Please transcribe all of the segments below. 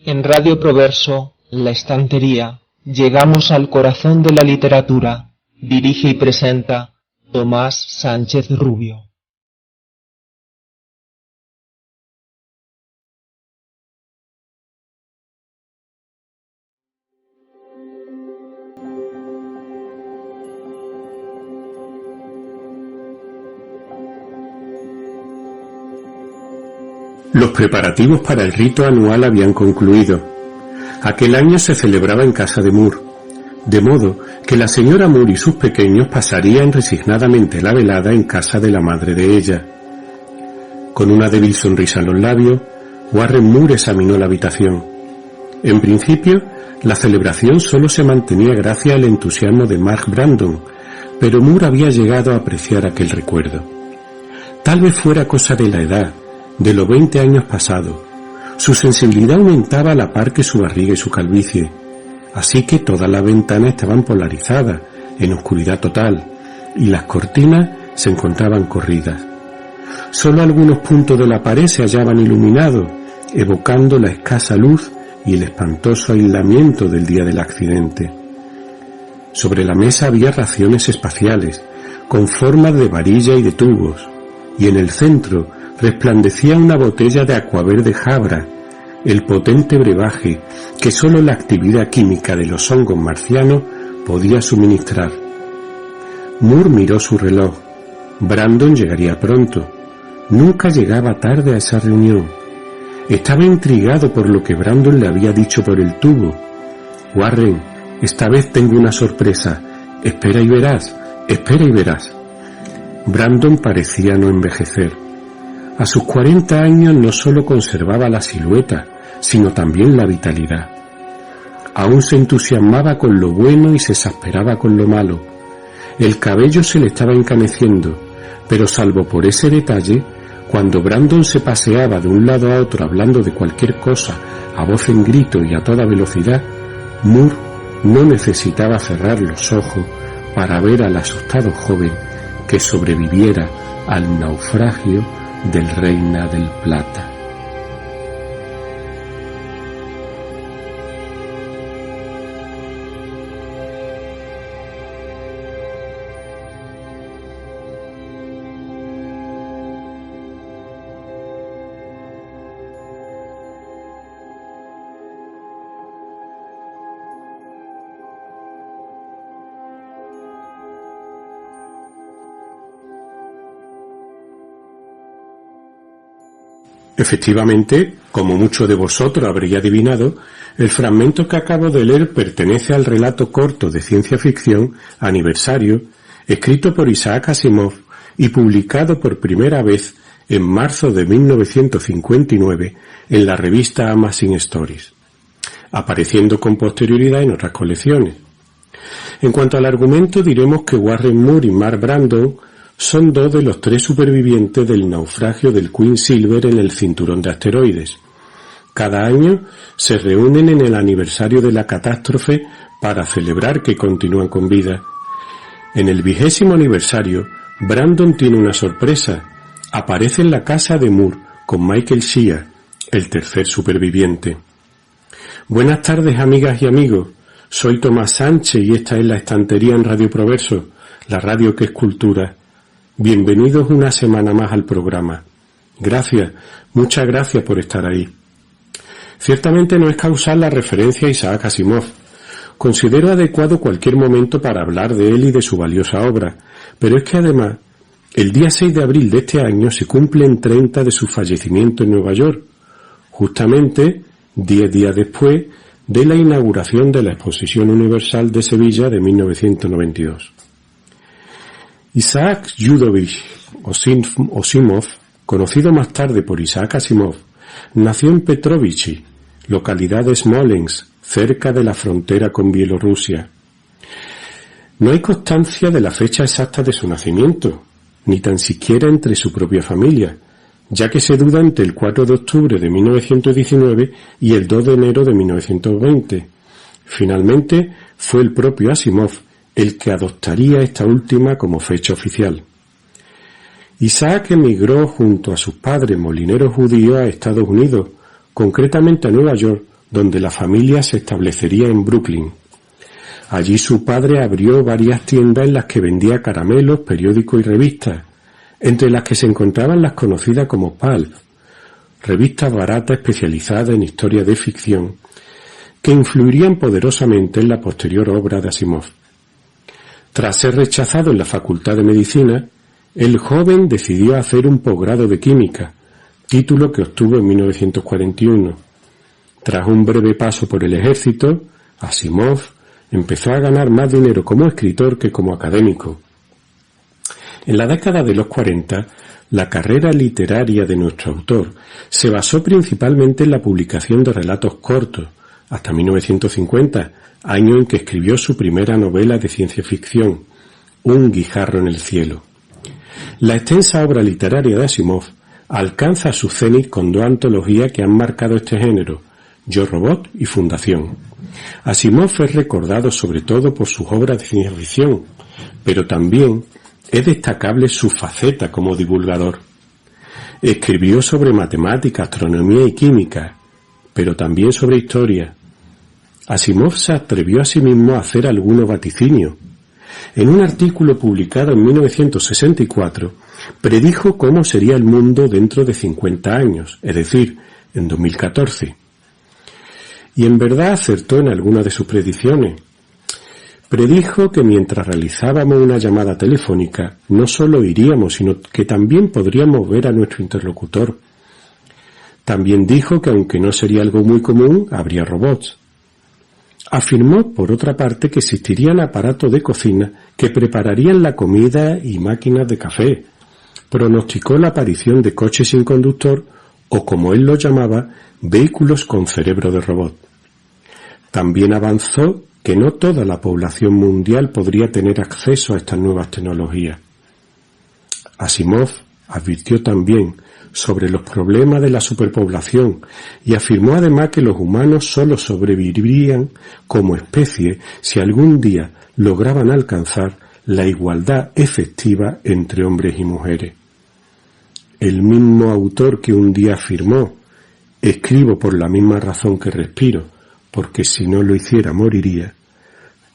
En Radio Proverso, La Estantería, llegamos al corazón de la literatura. Dirige y presenta Tomás Sánchez Rubio. Los preparativos para el rito anual habían concluido. Aquel año se celebraba en casa de Moore, de modo que la señora Moore y sus pequeños pasarían resignadamente la velada en casa de la madre de ella. Con una débil sonrisa en los labios, Warren Moore examinó la habitación. En principio, la celebración solo se mantenía gracias al entusiasmo de Mark Brandon, pero Moore había llegado a apreciar aquel recuerdo. Tal vez fuera cosa de la edad, de los 20 años pasados. Su sensibilidad aumentaba a la par que su barriga y su calvicie, así que todas las ventanas estaban polarizadas, en oscuridad total, y las cortinas se encontraban corridas. Solo algunos puntos de la pared se hallaban iluminados, evocando la escasa luz y el espantoso aislamiento del día del accidente. Sobre la mesa había raciones espaciales, con formas de varilla y de tubos, y en el centro resplandecía una botella de acuaverde Jabra, el potente brebaje que sólo la actividad química de los hongos marcianos podía suministrar. Moore miró su reloj. Brandon llegaría pronto. Nunca llegaba tarde a esa reunión. Estaba intrigado por lo que Brandon le había dicho por el tubo. Warren, esta vez tengo una sorpresa. Espera y verás, espera y verás. Brandon parecía no envejecer. A sus 40 años no solo conservaba la silueta, sino también la vitalidad. Aún se entusiasmaba con lo bueno y se exasperaba con lo malo. El cabello se le estaba encaneciendo, pero salvo por ese detalle, cuando Brandon se paseaba de un lado a otro hablando de cualquier cosa, a voz en grito y a toda velocidad, Moore no necesitaba cerrar los ojos para ver al asustado joven que sobreviviera al naufragio del Reina del Plata. Efectivamente, como muchos de vosotros habréis adivinado, el fragmento que acabo de leer pertenece al relato corto de ciencia ficción Aniversario, escrito por Isaac Asimov y publicado por primera vez en marzo de 1959 en la revista Amazing Stories, apareciendo con posterioridad en otras colecciones. En cuanto al argumento, diremos que Warren Moore y Mark Brandon son dos de los 3 supervivientes del naufragio del Quicksilver en el cinturón de asteroides. Cada año se reúnen en el aniversario de la catástrofe para celebrar que continúan con vida. En el 20º aniversario, Brandon tiene una sorpresa. Aparece en la casa de Moore con Michael Shea, el tercer superviviente. Buenas tardes, amigas y amigos. Soy Tomás Sánchez y esta es La Estantería en Radio Proverso, la radio que es cultura. Bienvenidos una semana más al programa. Gracias, muchas gracias por estar ahí. Ciertamente no es causal la referencia a Isaac Asimov. Considero adecuado cualquier momento para hablar de él y de su valiosa obra, pero es que además, el día 6 de abril de este año se cumplen 30 de su fallecimiento en Nueva York, justamente 10 días después de la inauguración de la Exposición Universal de Sevilla de 1992. Isaac Yudovich Osimov, conocido más tarde por Isaac Asimov, nació en Petrovichi, localidad de Smolensk, cerca de la frontera con Bielorrusia. No hay constancia de la fecha exacta de su nacimiento, ni tan siquiera entre su propia familia, ya que se duda entre el 4 de octubre de 1919 y el 2 de enero de 1920. Finalmente, fue el propio Asimov el que adoptaría esta última como fecha oficial. Isaac emigró junto a sus padres molineros judíos a Estados Unidos, concretamente a Nueva York, donde la familia se establecería en Brooklyn. Allí su padre abrió varias tiendas en las que vendía caramelos, periódicos y revistas, entre las que se encontraban las conocidas como Pulp, revistas baratas especializadas en historia de ficción, que influirían poderosamente en la posterior obra de Asimov. Tras ser rechazado en la Facultad de Medicina, el joven decidió hacer un posgrado de Química, título que obtuvo en 1941. Tras un breve paso por el ejército, Asimov empezó a ganar más dinero como escritor que como académico. En la década de los 40, la carrera literaria de nuestro autor se basó principalmente en la publicación de relatos cortos, hasta 1950, año en que escribió su primera novela de ciencia ficción, Un guijarro en el cielo. La extensa obra literaria de Asimov alcanza su cenit con dos antologías que han marcado este género, Yo Robot y Fundación. Asimov es recordado sobre todo por sus obras de ciencia ficción, pero también es destacable su faceta como divulgador. Escribió sobre matemática, astronomía y química, pero también sobre historia. Asimov se atrevió a sí mismo a hacer algunos vaticinios. En un artículo publicado en 1964, predijo cómo sería el mundo dentro de 50 años, es decir, en 2014. Y en verdad acertó en algunas de sus predicciones. Predijo que mientras realizábamos una llamada telefónica, no solo iríamos, sino que también podríamos ver a nuestro interlocutor. También dijo que aunque no sería algo muy común, habría robots. Afirmó, por otra parte, que existirían aparatos de cocina que prepararían la comida y máquinas de café. Pronosticó la aparición de coches sin conductor o, como él los llamaba, vehículos con cerebro de robot. También avanzó que no toda la población mundial podría tener acceso a estas nuevas tecnologías. Asimov advirtió también sobre los problemas de la superpoblación y afirmó además que los humanos solo sobrevivirían como especie si algún día lograban alcanzar la igualdad efectiva entre hombres y mujeres. El mismo autor que un día afirmó: escribo por la misma razón que respiro, porque si no lo hiciera moriría,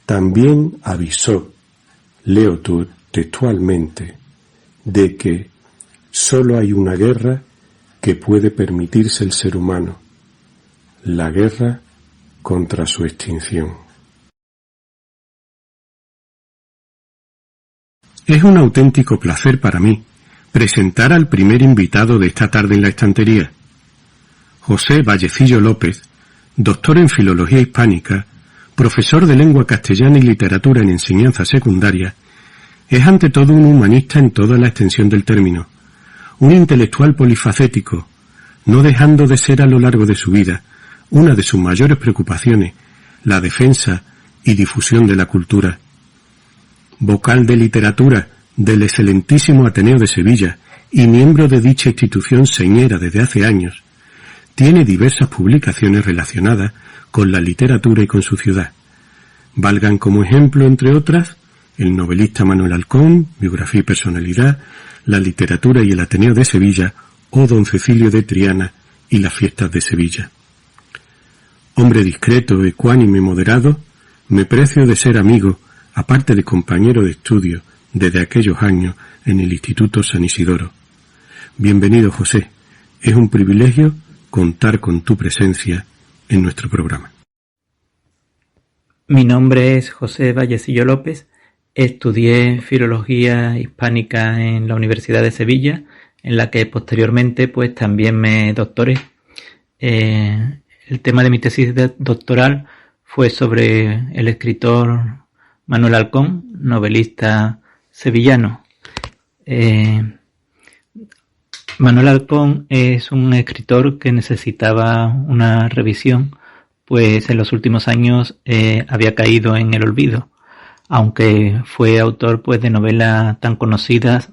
también avisó, leo textualmente, de que solo hay una guerra que puede permitirse el ser humano, la guerra contra su extinción. Es un auténtico placer para mí presentar al primer invitado de esta tarde en la estantería. José Vallecillo López, doctor en Filología Hispánica, profesor de Lengua Castellana y Literatura en Enseñanza Secundaria, es ante todo un humanista en toda la extensión del término, un intelectual polifacético, no dejando de ser a lo largo de su vida una de sus mayores preocupaciones la defensa y difusión de la cultura. Vocal de literatura del excelentísimo Ateneo de Sevilla y miembro de dicha institución señera desde hace años, tiene diversas publicaciones relacionadas con la literatura y con su ciudad. Valgan como ejemplo, entre otras, el novelista Manuel Halcón, Biografía y Personalidad, La literatura y el Ateneo de Sevilla, o Don Cecilio de Triana y las fiestas de Sevilla. Hombre discreto, ecuánime y moderado, me precio de ser amigo, aparte de compañero de estudio, desde aquellos años en el Instituto San Isidoro. Bienvenido, José. Es un privilegio contar con tu presencia en nuestro programa. Mi nombre es José Vallecillo López. Estudié Filología Hispánica en la Universidad de Sevilla, en la que posteriormente pues también me doctoré. El tema de mi tesis doctoral fue sobre el escritor Manuel Halcón, novelista sevillano. Manuel Halcón es un escritor que necesitaba una revisión, pues en los últimos años había caído en el olvido, aunque fue autor pues de novelas tan conocidas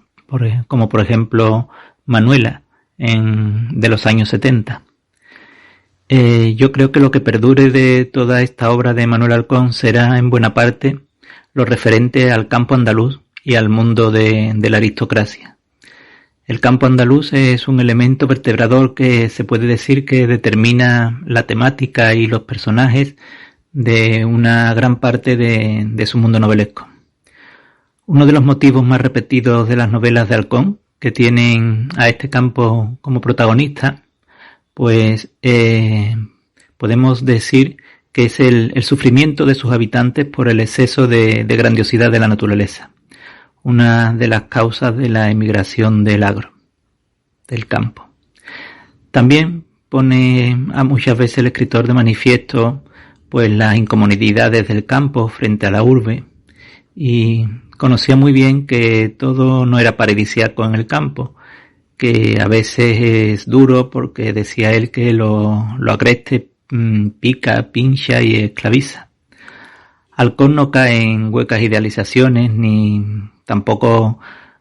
como por ejemplo Manuela, de los años 70. Yo creo que lo que perdure de toda esta obra de Manuel Halcón será en buena parte lo referente al campo andaluz y al mundo de la aristocracia. El campo andaluz es un elemento vertebrador que se puede decir que determina la temática y los personajes de una gran parte de su mundo novelesco. Uno de los motivos más repetidos de las novelas de Halcón, que tienen a este campo como protagonista, pues podemos decir que es el sufrimiento de sus habitantes por el exceso de grandiosidad de la naturaleza, una de las causas de la emigración del agro, del campo. También pone a muchas veces el escritor de manifiesto pues las incomodidades del campo frente a la urbe, y conocía muy bien que todo no era paradisíaco en el campo, que a veces es duro porque decía él que lo agreste pica, pincha y esclaviza. Halcón no cae en huecas idealizaciones ni tampoco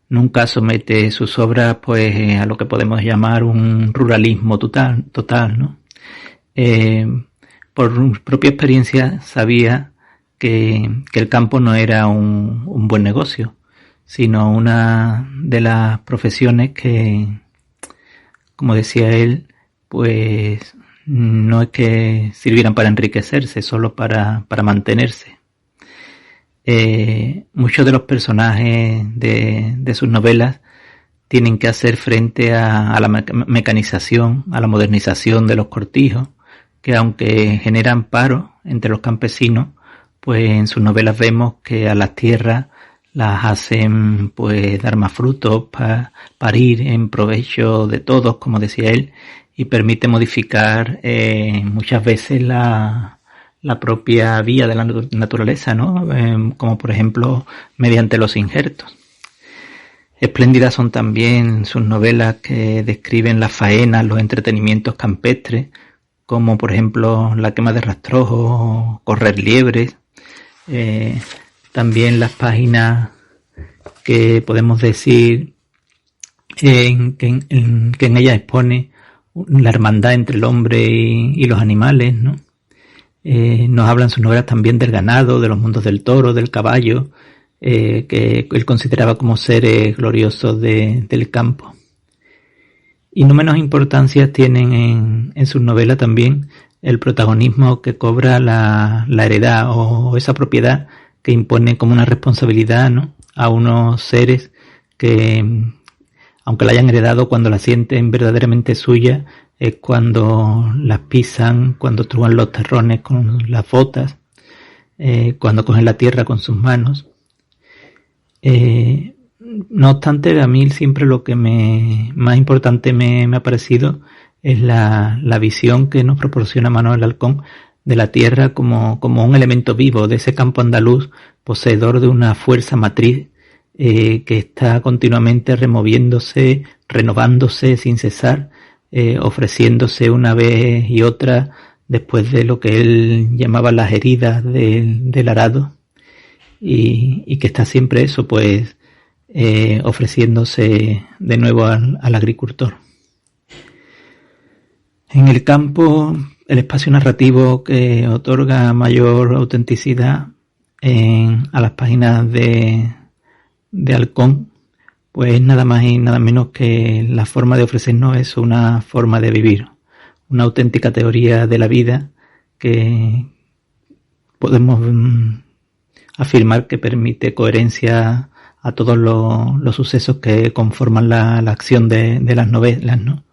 nunca somete sus obras pues a lo que podemos llamar un ruralismo total, ¿no? Por propia experiencia sabía que el campo no era un buen negocio, sino una de las profesiones que, como decía él, pues no es que sirvieran para enriquecerse, solo para mantenerse. Muchos de los personajes de sus novelas tienen que hacer frente a la mecanización, a la modernización de los cortijos, que aunque generan paro entre los campesinos, pues en sus novelas vemos que a las tierras las hacen pues dar más frutos, parir en provecho de todos, como decía él, y permite modificar muchas veces la propia vía de la naturaleza, ¿no? Como por ejemplo mediante los injertos. Espléndidas son también sus novelas que describen las faenas, los entretenimientos campestres, como por ejemplo la quema de rastrojos o correr liebres. También las páginas que podemos decir que en ellas expone la hermandad entre el hombre y los animales, ¿no? Nos hablan sus novelas también del ganado, de los mundos del toro, del caballo, que él consideraba como seres gloriosos del campo. Y no menos importancia tienen en sus novelas también el protagonismo que cobra la heredad o esa propiedad que impone como una responsabilidad, ¿no?, a unos seres que, aunque la hayan heredado, cuando la sienten verdaderamente suya es cuando las pisan, cuando truan los terrones con las botas, cuando cogen la tierra con sus manos. No obstante, a mí siempre lo que más importante me ha parecido es la visión que nos proporciona Manuel Halcón de la tierra como un elemento vivo, de ese campo andaluz poseedor de una fuerza matriz que está continuamente removiéndose, renovándose sin cesar, ofreciéndose una vez y otra después de lo que él llamaba las heridas del arado, y que está siempre eso, pues ofreciéndose de nuevo al agricultor. En el campo, el espacio narrativo que otorga mayor autenticidad a las páginas de Halcón, pues nada más y nada menos que la forma de ofrecernos es una forma de vivir, una auténtica teoría de la vida que podemos afirmar que permite coherencia a todos los sucesos que conforman la acción de las novelas, ¿no?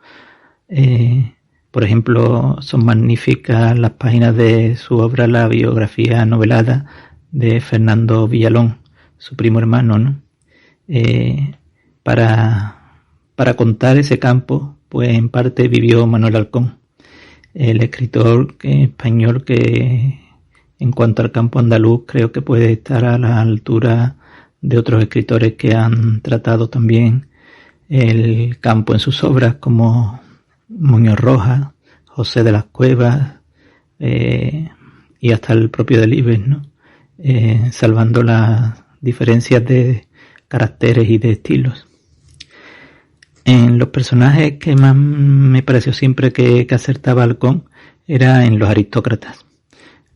Por ejemplo, son magníficas las páginas de su obra, la biografía novelada de Fernando Villalón, su primo hermano, ¿no? Para contar ese campo, pues en parte vivió Manuel Halcón, el escritor español que en cuanto al campo andaluz creo que puede estar a la altura de otros escritores que han tratado también el campo en sus obras, como Muñoz Rojas, José de las Cuevas y hasta el propio Delibes, ¿no? Salvando las diferencias de caracteres y de estilos. En los personajes que más me pareció siempre que acertaba Halcón era en los aristócratas.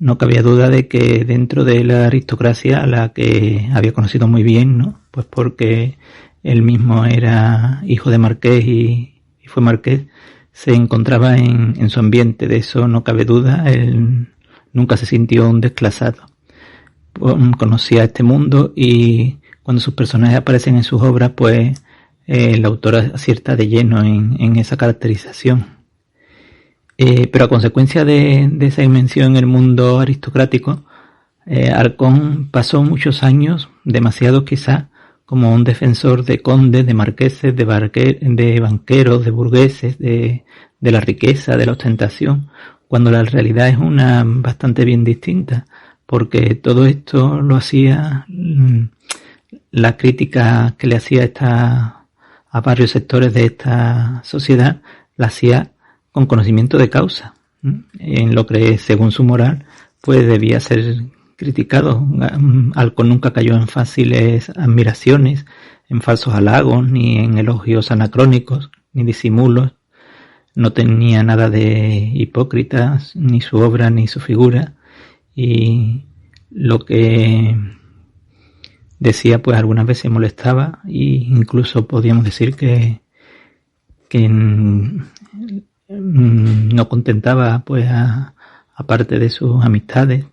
No cabía duda de que dentro de la aristocracia, a la que había conocido muy bien, ¿no?, pues porque él mismo era hijo de marqués y fue marqués, se encontraba en su ambiente, de eso no cabe duda. Él nunca se sintió un desclasado. Conocía este mundo y cuando sus personajes aparecen en sus obras, pues el autor acierta de lleno en esa caracterización. Pero a consecuencia de esa inmersión en el mundo aristocrático, Arcón pasó muchos años, demasiado quizá, como un defensor de condes, de marqueses, de banqueros, de burgueses, de la riqueza, de la ostentación, cuando la realidad es una bastante bien distinta, porque todo esto lo hacía, la crítica que le hacía a varios sectores de esta sociedad, la hacía con conocimiento de causa, en lo que según su moral pues debía ser criticado. Alcón nunca cayó en fáciles admiraciones, en falsos halagos, ni en elogios anacrónicos, ni disimulos. No tenía nada de hipócritas, ni su obra ni su figura, y lo que decía pues algunas veces molestaba, e incluso podíamos decir que no contentaba pues a parte de sus amistades.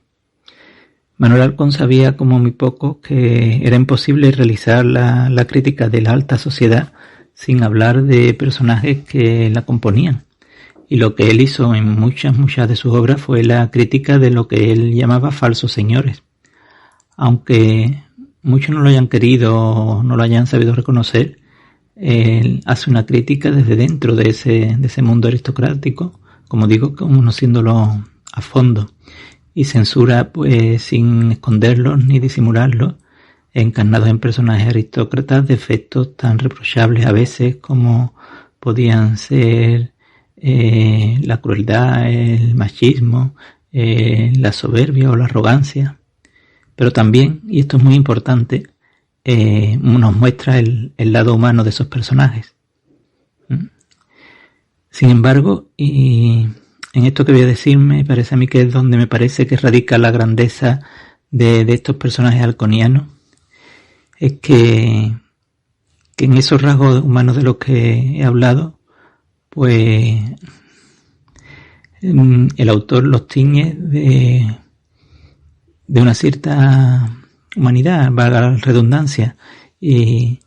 Manuel Arcón sabía como muy poco que era imposible realizar la crítica de la alta sociedad sin hablar de personajes que la componían. Y lo que él hizo en muchas de sus obras fue la crítica de lo que él llamaba falsos señores. Aunque muchos no lo hayan querido o no lo hayan sabido reconocer, él hace una crítica desde dentro de ese mundo aristocrático, como digo, conociéndolo a fondo, y censura pues sin esconderlos ni disimularlos, encarnados en personajes aristócratas de efectos tan reprochables a veces como podían ser la crueldad, el machismo, la soberbia o la arrogancia. Pero también, y esto es muy importante, nos muestra el lado humano de esos personajes. Sin embargo, y en esto que voy a decir, me parece a mí que es donde me parece que radica la grandeza de estos personajes alconianos, es que en esos rasgos humanos de los que he hablado, pues el autor los tiñe de una cierta humanidad, valga la redundancia, y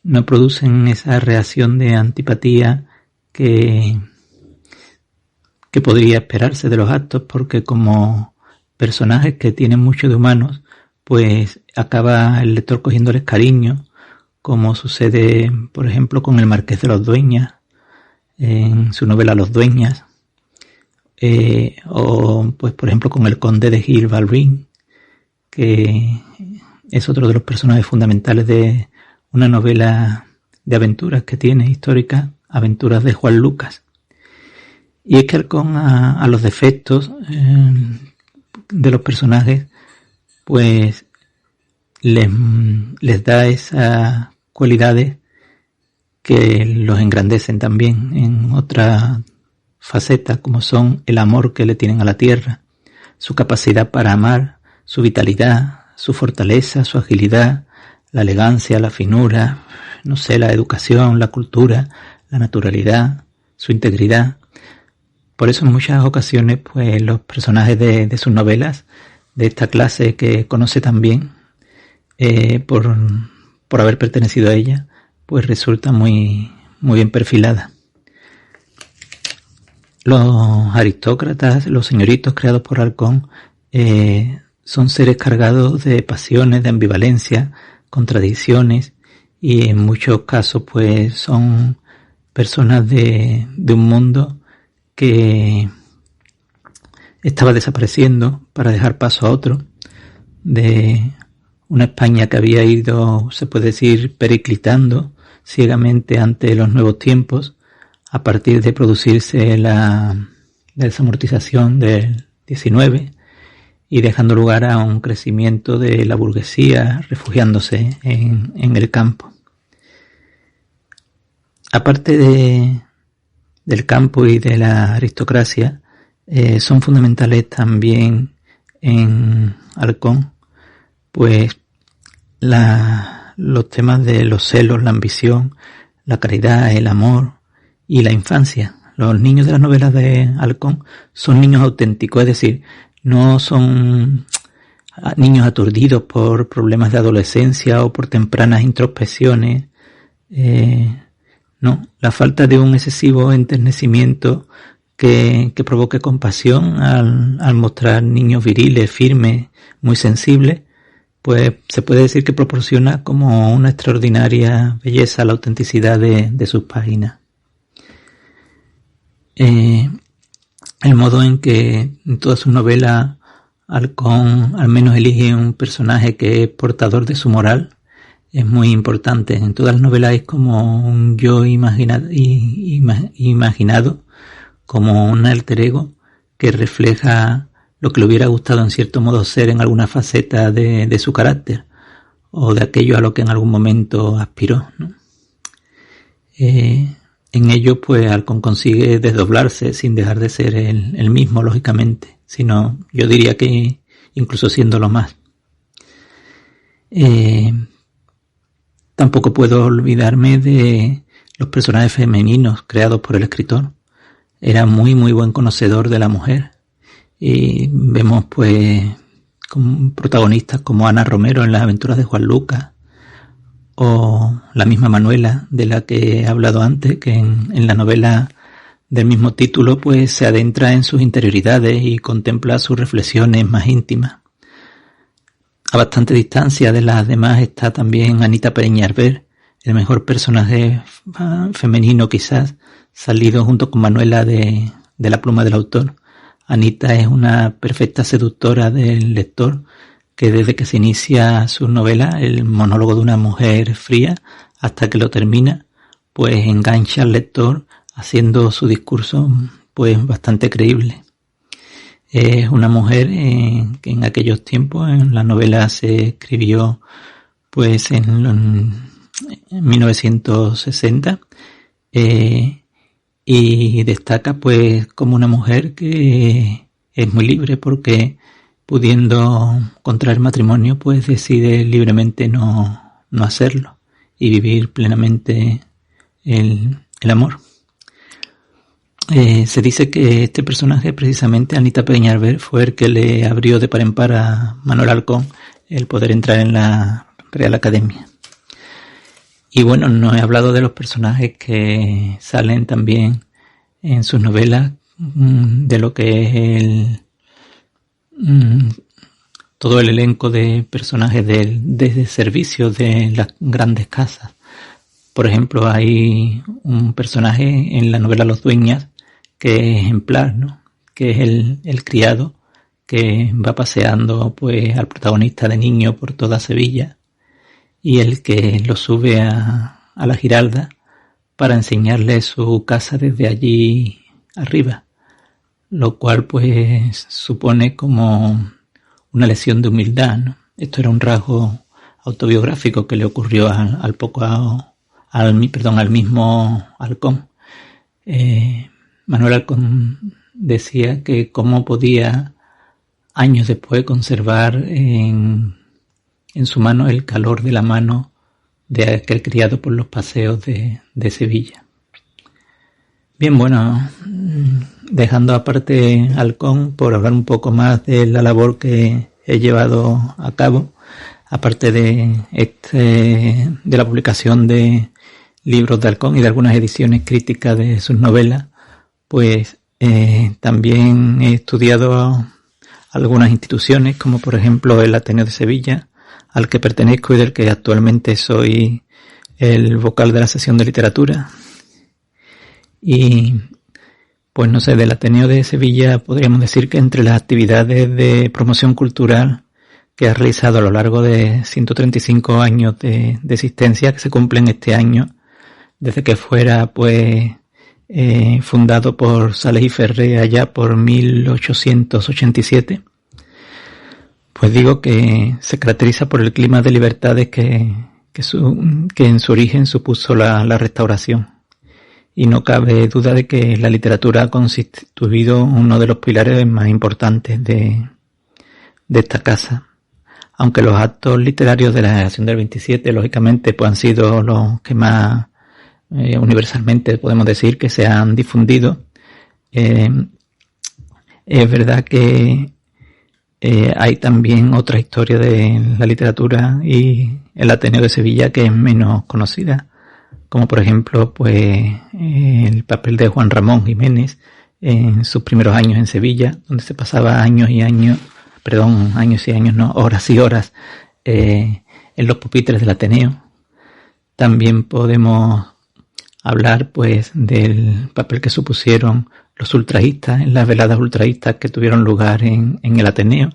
no producen esa reacción de antipatía que podría esperarse de los actos, porque como personajes que tienen mucho de humanos, pues acaba el lector cogiéndoles cariño, como sucede, por ejemplo, con el Marqués de los Dueñas, en su novela Los Dueñas, o pues por ejemplo con el Conde de Gil Balbín, que es otro de los personajes fundamentales de una novela de aventuras que tiene, histórica, Aventuras de Juan Lucas. Y es que Arcón a los defectos de los personajes pues les da esas cualidades que los engrandecen también en otra faceta, como son el amor que le tienen a la tierra, su capacidad para amar, su vitalidad, su fortaleza, su agilidad, la elegancia, la finura, no sé, la educación, la cultura, la naturalidad, su integridad. Por eso en muchas ocasiones pues los personajes de sus novelas, de esta clase que conoce tan bien, por haber pertenecido a ella, pues resulta muy bien perfilada. Los aristócratas, los señoritos creados por Arcón, son seres cargados de pasiones, de ambivalencia, contradicciones, y en muchos casos pues son personas de un mundo que estaba desapareciendo para dejar paso a otro, de una España que había ido, se puede decir, periclitando ciegamente ante los nuevos tiempos, a partir de producirse la desamortización del 19 y dejando lugar a un crecimiento de la burguesía refugiándose en el campo. Aparte del campo y de la aristocracia, son fundamentales también en Arcón pues la los temas de los celos, la ambición, la caridad, el amor y la infancia. Los niños de las novelas de Halcón son niños auténticos, es decir, no son niños aturdidos por problemas de adolescencia o por tempranas introspecciones. No, la falta de un excesivo enternecimiento que provoque compasión al mostrar niños viriles, firmes, muy sensibles, pues se puede decir que proporciona como una extraordinaria belleza la autenticidad de sus páginas. El modo en que en todas sus novelas Halcón al menos elige un personaje que es portador de su moral es muy importante. En todas las novelas es como un yo imaginado, como un alter ego que refleja lo que le hubiera gustado en cierto modo ser en alguna faceta de su carácter o de aquello a lo que en algún momento aspiró, ¿no? En ello, pues, Halcón consigue desdoblarse sin dejar de ser el mismo, lógicamente, sino yo diría que incluso siéndolo más. Tampoco puedo olvidarme de los personajes femeninos creados por el escritor. Era muy buen conocedor de la mujer. Y vemos, pues, como protagonistas como Ana Romero en Las aventuras de Juan Lucas, o la misma Manuela, de la que he hablado antes, que en la novela del mismo título pues se adentra en sus interioridades y contempla sus reflexiones más íntimas. A bastante distancia de las demás está también Anita Peñarver, el mejor personaje femenino quizás, salido junto con Manuela de la pluma del autor. Anita es una perfecta seductora del lector, que desde que se inicia su novela, el monólogo de una mujer fría, hasta que lo termina, pues engancha al lector haciendo su discurso pues bastante creíble. Es una mujer que en aquellos tiempos, en la novela se escribió pues en 1960, y destaca pues como una mujer que es muy libre porque pudiendo contraer matrimonio, pues decide libremente no hacerlo y vivir plenamente el amor. Se dice que este personaje, precisamente Anita Peñarver, fue el que le abrió de par en par a Manuel Halcón el poder entrar en la Real Academia. Y bueno, no he hablado de los personajes que salen también en sus novelas, de lo que es todo el elenco de personajes de servicio de las grandes casas. Por ejemplo, hay un personaje en la novela Los Dueñas que es ejemplar, ¿no? Que es el criado que va paseando pues al protagonista de niño por toda Sevilla y el que lo sube a la Giralda para enseñarle su casa desde allí arriba, lo cual pues supone como una lección de humildad, ¿no? Esto era un rasgo autobiográfico que le ocurrió al mismo Halcón. Manuel Halcón decía que cómo podía años después conservar en su mano el calor de la mano de aquel criado por los paseos de Sevilla. Bien, bueno, dejando aparte Halcón por hablar un poco más de la labor que he llevado a cabo, aparte de la publicación de libros de Halcón y de algunas ediciones críticas de sus novelas, pues también he estudiado algunas instituciones, como por ejemplo el Ateneo de Sevilla, al que pertenezco y del que actualmente soy el vocal de la sección de literatura. Y pues no sé, del Ateneo de Sevilla podríamos decir que entre las actividades de promoción cultural que ha realizado a lo largo de 135 años de existencia, que se cumplen este año, desde que fuera pues fundado por Sales y Ferré allá por 1887, pues digo que se caracteriza por el clima de libertades que en su origen supuso la restauración. Y no cabe duda de que la literatura ha constituido uno de los pilares más importantes de esta casa. aunque los actos literarios de la generación del 27, lógicamente, pues han sido los que más universalmente podemos decir que se han difundido, es verdad que hay también otra historia de la literatura y el Ateneo de Sevilla que es menos conocida, como por ejemplo pues el papel de Juan Ramón Jiménez en sus primeros años en Sevilla, donde se pasaba horas y horas en los pupitres del Ateneo. También podemos hablar pues del papel que supusieron los ultraístas en las veladas ultraístas que tuvieron lugar en el Ateneo.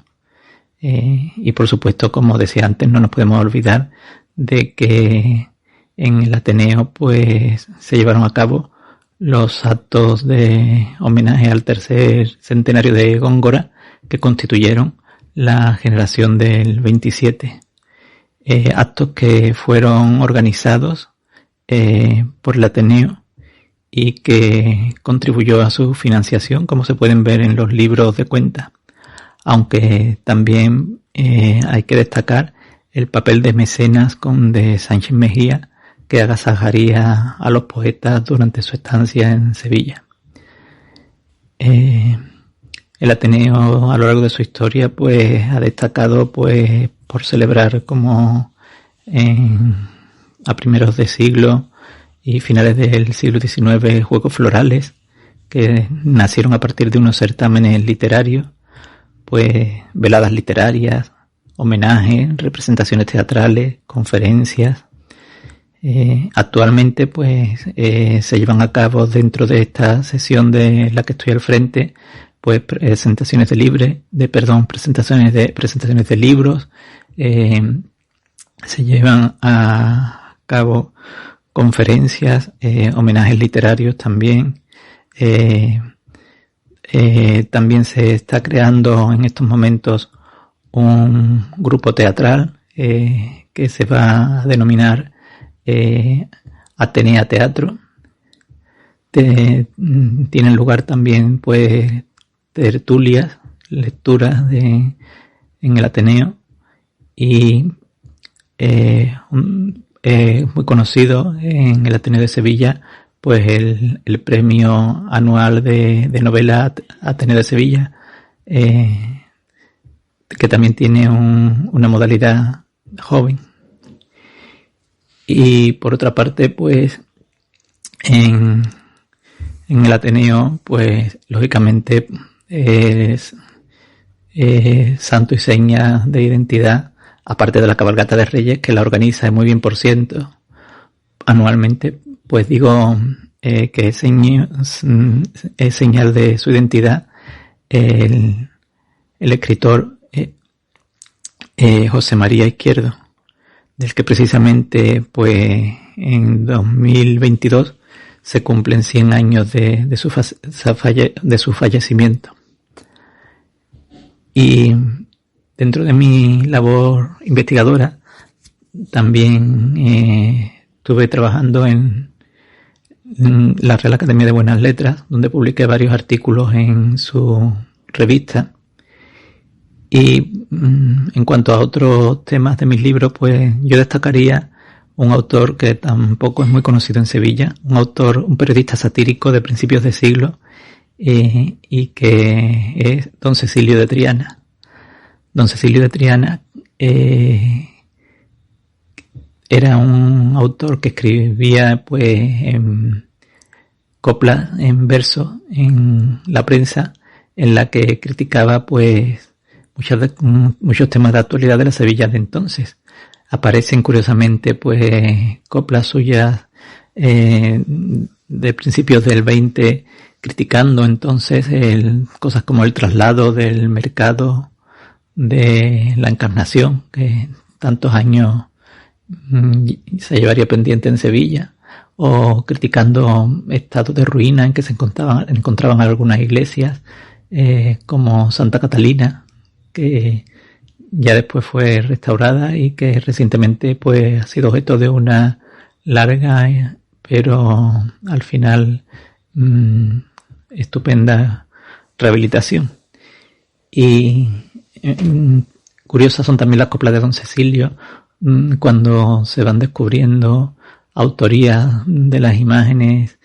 Y por supuesto, como decía antes, no nos podemos olvidar de que en el Ateneo pues se llevaron a cabo los actos de homenaje al tercer centenario de Góngora que constituyeron la generación del 27. Actos que fueron organizados por el Ateneo y que contribuyó a su financiación, como se pueden ver en los libros de cuentas. Aunque también hay que destacar el papel de mecenas de Sánchez Mejía, que agasajaría a los poetas durante su estancia en Sevilla. El Ateneo a lo largo de su historia pues ha destacado pues por celebrar como a primeros de siglo y finales del siglo XIX juegos florales que nacieron a partir de unos certámenes literarios, pues veladas literarias, homenajes, representaciones teatrales, conferencias. Actualmente pues se llevan a cabo dentro de esta sesión de la que estoy al frente pues presentaciones de libros, se llevan a cabo conferencias, homenajes literarios también. También se está creando en estos momentos un grupo teatral que se va a denominar Atenea Teatro. Tienen lugar también pues tertulias, lecturas en el Ateneo y muy conocido en el Ateneo de Sevilla pues el premio anual de novela Ateneo de Sevilla, que también tiene una modalidad joven. Y por otra parte pues en el Ateneo pues lógicamente es santo y seña de identidad, aparte de la cabalgata de Reyes que la organiza muy bien por ciento anualmente, pues digo que es señal de su identidad el escritor José María Izquierdo, del que precisamente pues en 2022 se cumplen 100 años de su fallecimiento. Y dentro de mi labor investigadora también estuve trabajando en la Real Academia de Buenas Letras, donde publiqué varios artículos en su revista. Y en cuanto a otros temas de mis libros, pues yo destacaría un autor que tampoco es muy conocido en Sevilla, un periodista satírico de principios de siglo, y que es don Cecilio de Triana. Don Cecilio de Triana era un autor que escribía pues en coplas, en verso, en la prensa, en la que criticaba pues muchos temas de actualidad de la Sevilla de entonces. Aparecen curiosamente pues coplas suyas de principios del 20 criticando entonces cosas como el traslado del mercado de la Encarnación, que tantos años se llevaría pendiente en Sevilla, o criticando estados de ruina en que se encontraban algunas iglesias, como Santa Catalina, que ya después fue restaurada y que recientemente pues ha sido objeto de una larga pero al final estupenda rehabilitación. Y Curiosas son también las coplas de Don Cecilio, cuando se van descubriendo autorías de las imágenes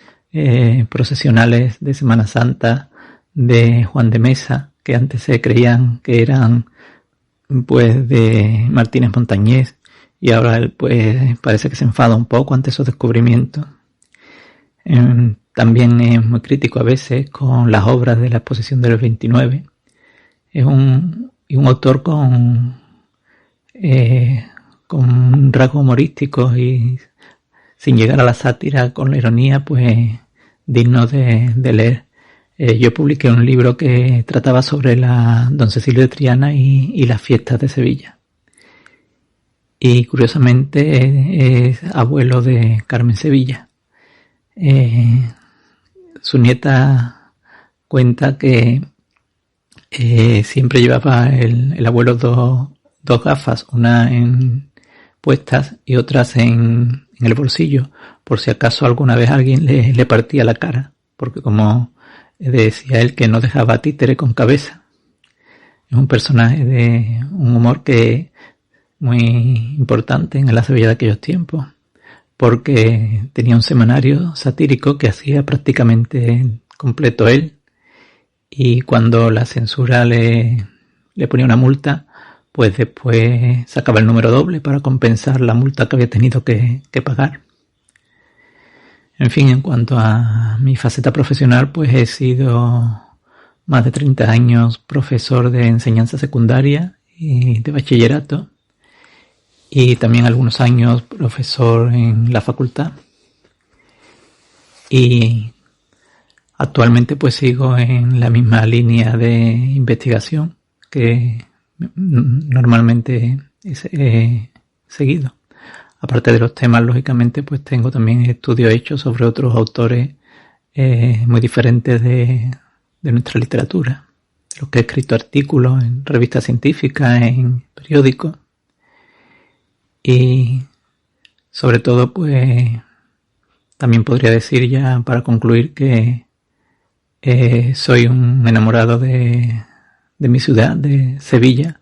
procesionales de Semana Santa de Juan de Mesa, que antes se creían que eran pues de Martínez Montañés, y ahora él pues parece que se enfada un poco ante esos descubrimientos. También es muy crítico a veces con las obras de la exposición del 29. Es un autor con un rasgo humorístico y sin llegar a la sátira, con la ironía, pues digno de leer. Yo publiqué un libro que trataba sobre Don Cecilio de Triana y las fiestas de Sevilla. Y curiosamente es abuelo de Carmen Sevilla. Su nieta cuenta que siempre llevaba el abuelo dos gafas, una puestas y otras en el bolsillo, por si acaso alguna vez alguien le partía la cara, porque como decía él, que no dejaba títere con cabeza. Es un personaje de un humor que muy importante en la Sevilla de aquellos tiempos, porque tenía un semanario satírico que hacía prácticamente completo él, y cuando la censura le ponía una multa, pues después sacaba el número doble para compensar la multa que había tenido que pagar. En fin, en cuanto a mi faceta profesional, pues he sido más de 30 años profesor de enseñanza secundaria y de bachillerato, y también algunos años profesor en la facultad. Y actualmente pues sigo en la misma línea de investigación que normalmente he seguido. Aparte de los temas, lógicamente, pues tengo también estudios hechos sobre otros autores muy diferentes de nuestra literatura, de los que he escrito artículos en revistas científicas, en periódicos, y sobre todo, pues también podría decir, ya para concluir, que soy un enamorado de mi ciudad, de Sevilla,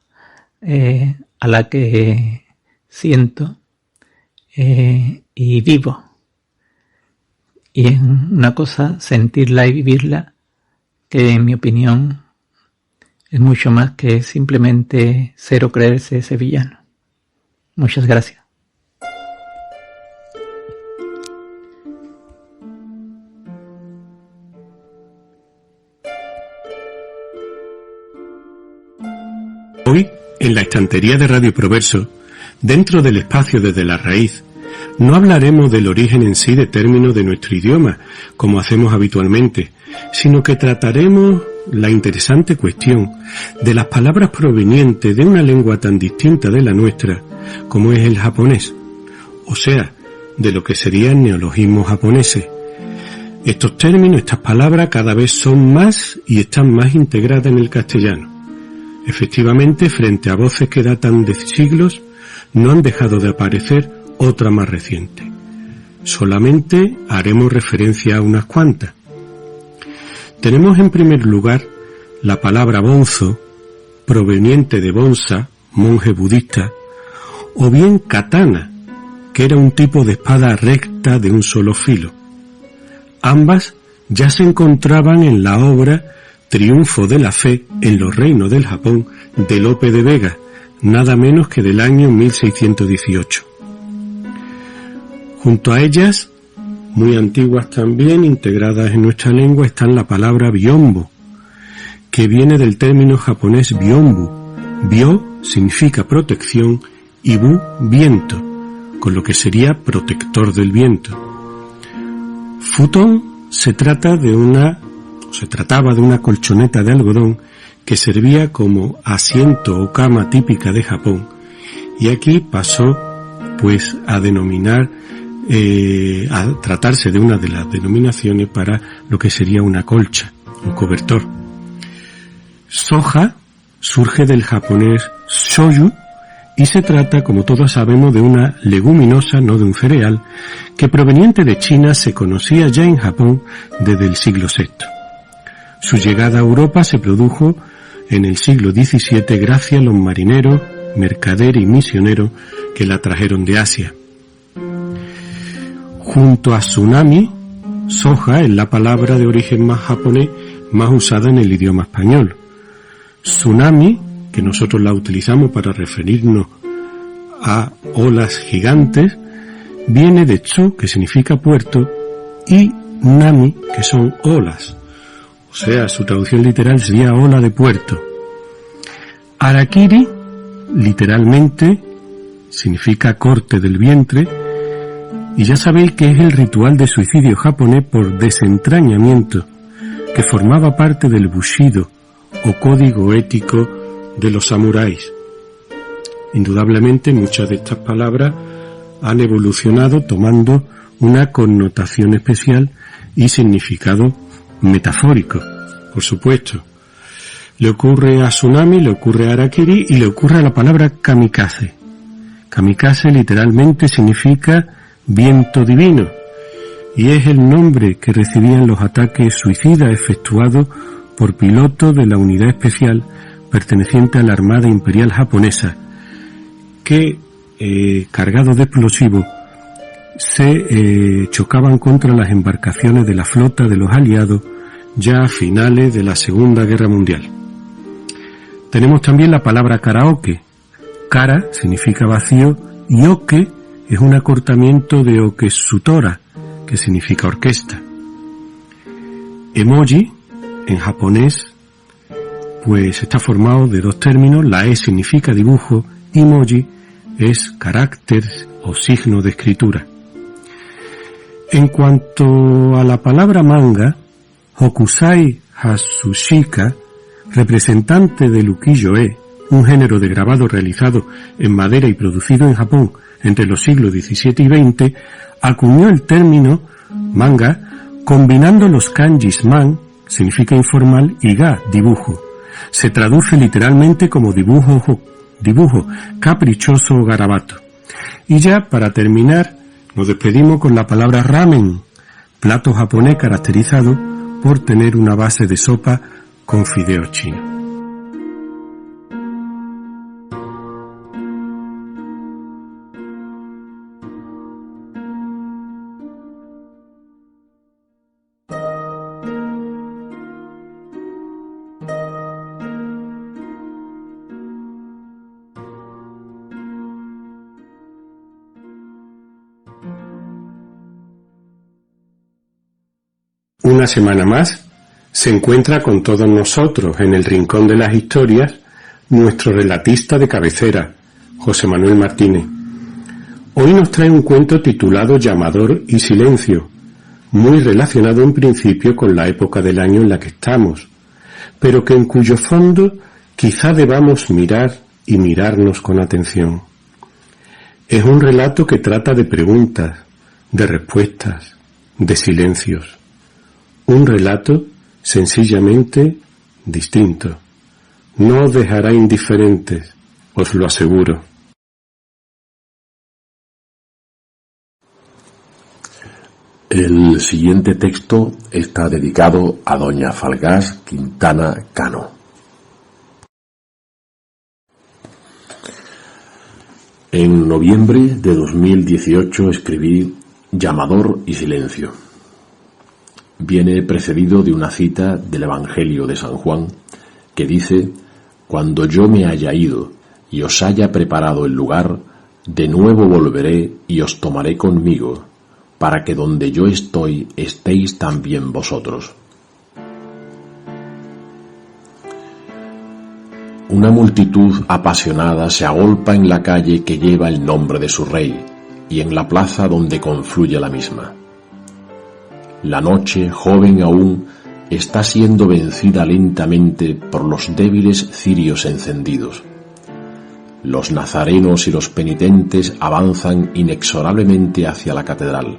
a la que siento y vivo. Y es una cosa sentirla y vivirla que, en mi opinión, es mucho más que simplemente ser o creerse sevillano. Muchas gracias. Hoy, en la estantería de Radio Proverso, dentro del espacio Desde la Raíz, no hablaremos del origen en sí de términos de nuestro idioma, como hacemos habitualmente, sino que trataremos la interesante cuestión de las palabras provenientes de una lengua tan distinta de la nuestra como es el japonés, o sea, de lo que serían neologismos japoneses. Estos términos, estas palabras cada vez son más y están más integradas en el castellano. Efectivamente, frente a voces que datan de siglos, no han dejado de aparecer otra más reciente. Solamente haremos referencia a unas cuantas. Tenemos en primer lugar la palabra bonzo, proveniente de bonsa, monje budista, o bien katana, que era un tipo de espada recta de un solo filo. Ambas ya se encontraban en la obra Triunfo de la Fe en los Reinos del Japón de Lope de Vega, nada menos que del año 1618. Junto a ellas, muy antiguas también, integradas en nuestra lengua, están la palabra biombo, que viene del término japonés biombu. Bio significa protección y bu, viento, con lo que sería protector del viento. Futon se trataba de una colchoneta de algodón que servía como asiento o cama típica de Japón, y aquí pasó pues a tratarse de una de las denominaciones para lo que sería una colcha, un cobertor. Soja surge del japonés shoyu y se trata, como todos sabemos, de una leguminosa, no de un cereal, que proveniente de China se conocía ya en Japón desde el siglo VI. Su llegada a Europa se produjo en el siglo XVII gracias a los marineros mercader y misionero que la trajeron de Asia. Junto a tsunami, soja es la palabra de origen más japonés más usada en el idioma español. Tsunami, que nosotros la utilizamos para referirnos a olas gigantes, viene de tsu, que significa puerto, y nami, que son olas. O sea, su traducción literal sería ola de puerto. Harakiri, literalmente, significa corte del vientre, y ya sabéis que es el ritual de suicidio japonés por desentrañamiento, que formaba parte del bushido, o código ético de los samuráis. Indudablemente muchas de estas palabras han evolucionado tomando una connotación especial y significado metafórico, por supuesto. Le ocurre a tsunami, le ocurre a harakiri y le ocurre a la palabra kamikaze. Kamikaze literalmente significa viento divino y es el nombre que recibían los ataques suicidas efectuados por pilotos de la unidad especial perteneciente a la Armada Imperial Japonesa, que, cargados de explosivos, se chocaban contra las embarcaciones de la flota de los aliados ya a finales de la Segunda Guerra Mundial. Tenemos también la palabra karaoke. Kara significa vacío y oke es un acortamiento de okesutora, que significa orquesta. Emoji, en japonés, pues está formado de dos términos. La E significa dibujo y moji es carácter o signo de escritura. En cuanto a la palabra manga, Hokusai Hatsushika, representante del ukiyo-e, un género de grabado realizado en madera y producido en Japón entre los siglos XVII y XX, acuñó el término manga combinando los kanjis man, significa informal, y ga, dibujo. Se traduce literalmente como dibujo, caprichoso o garabato. Y ya, para terminar, nos despedimos con la palabra ramen, plato japonés caracterizado por tener una base de sopa con fideos chinos. Una semana más se encuentra con todos nosotros en el rincón de las historias nuestro relatista de cabecera, José Manuel Martínez. Hoy nos trae un cuento titulado Llamador y Silencio, muy relacionado en principio con la época del año en la que estamos, pero que en cuyo fondo quizá debamos mirar y mirarnos con atención. Es un relato que trata de preguntas, de respuestas, de silencios. Un relato sencillamente distinto. No os dejará indiferentes, os lo aseguro. El siguiente texto está dedicado a doña Falgás Quintana Cano. En noviembre de 2018 escribí Llamador y Silencio. Viene precedido de una cita del Evangelio de San Juan que dice: «Cuando yo me haya ido y os haya preparado el lugar, de nuevo volveré y os tomaré conmigo, para que donde yo estoy estéis también vosotros». Una multitud apasionada se agolpa en la calle que lleva el nombre de su rey y en la plaza donde confluye la misma. La noche, joven aún, está siendo vencida lentamente por los débiles cirios encendidos. Los nazarenos y los penitentes avanzan inexorablemente hacia la catedral.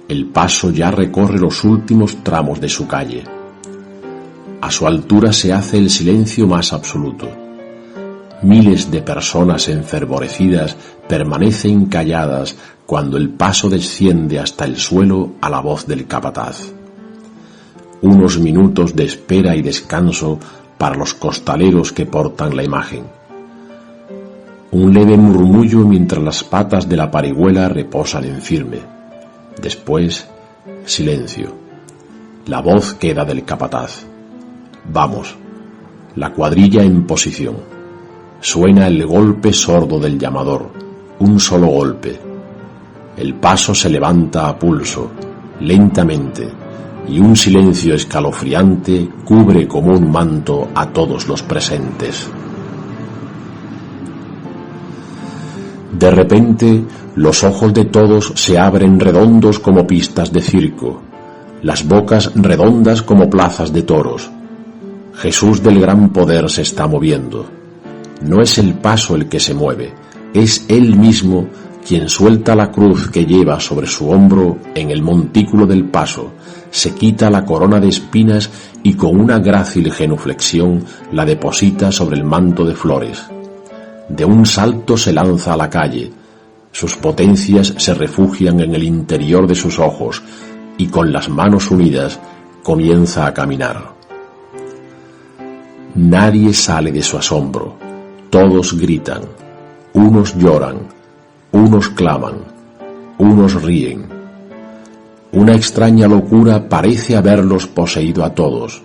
El paso ya recorre los últimos tramos de su calle. A su altura se hace el silencio más absoluto. Miles de personas enfervorecidas permanecen calladas cuando el paso desciende hasta el suelo a la voz del capataz. Unos minutos de espera y descanso para los costaleros que portan la imagen. Un leve murmullo mientras las patas de la parihuela reposan en firme. Después, silencio. La voz queda del capataz. Vamos. La cuadrilla en posición. Suena el golpe sordo del llamador. Un solo golpe. El paso se levanta a pulso, lentamente, y un silencio escalofriante cubre como un manto a todos los presentes. De repente, los ojos de todos se abren redondos como pistas de circo, las bocas redondas como plazas de toros. Jesús del gran poder se está moviendo. No es el paso el que se mueve, es Él mismo quien suelta la cruz que lleva sobre su hombro en el montículo del paso, se quita la corona de espinas y con una grácil genuflexión la deposita sobre el manto de flores. De un salto se lanza a la calle, sus potencias se refugian en el interior de sus ojos y con las manos unidas comienza a caminar. Nadie sale de su asombro, todos gritan, unos lloran, unos claman, unos ríen. Una extraña locura parece haberlos poseído a todos.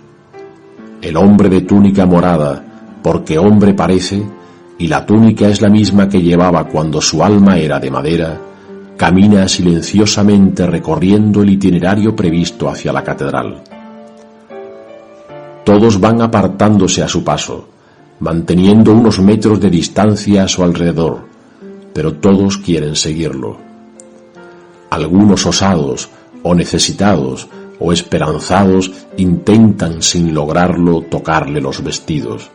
El hombre de túnica morada, porque hombre parece, y la túnica es la misma que llevaba cuando su alma era de madera, camina silenciosamente recorriendo el itinerario previsto hacia la catedral. Todos van apartándose a su paso, manteniendo unos metros de distancia a su alrededor, pero todos quieren seguirlo. Algunos osados, o necesitados, o esperanzados, intentan sin lograrlo tocarle los vestidos.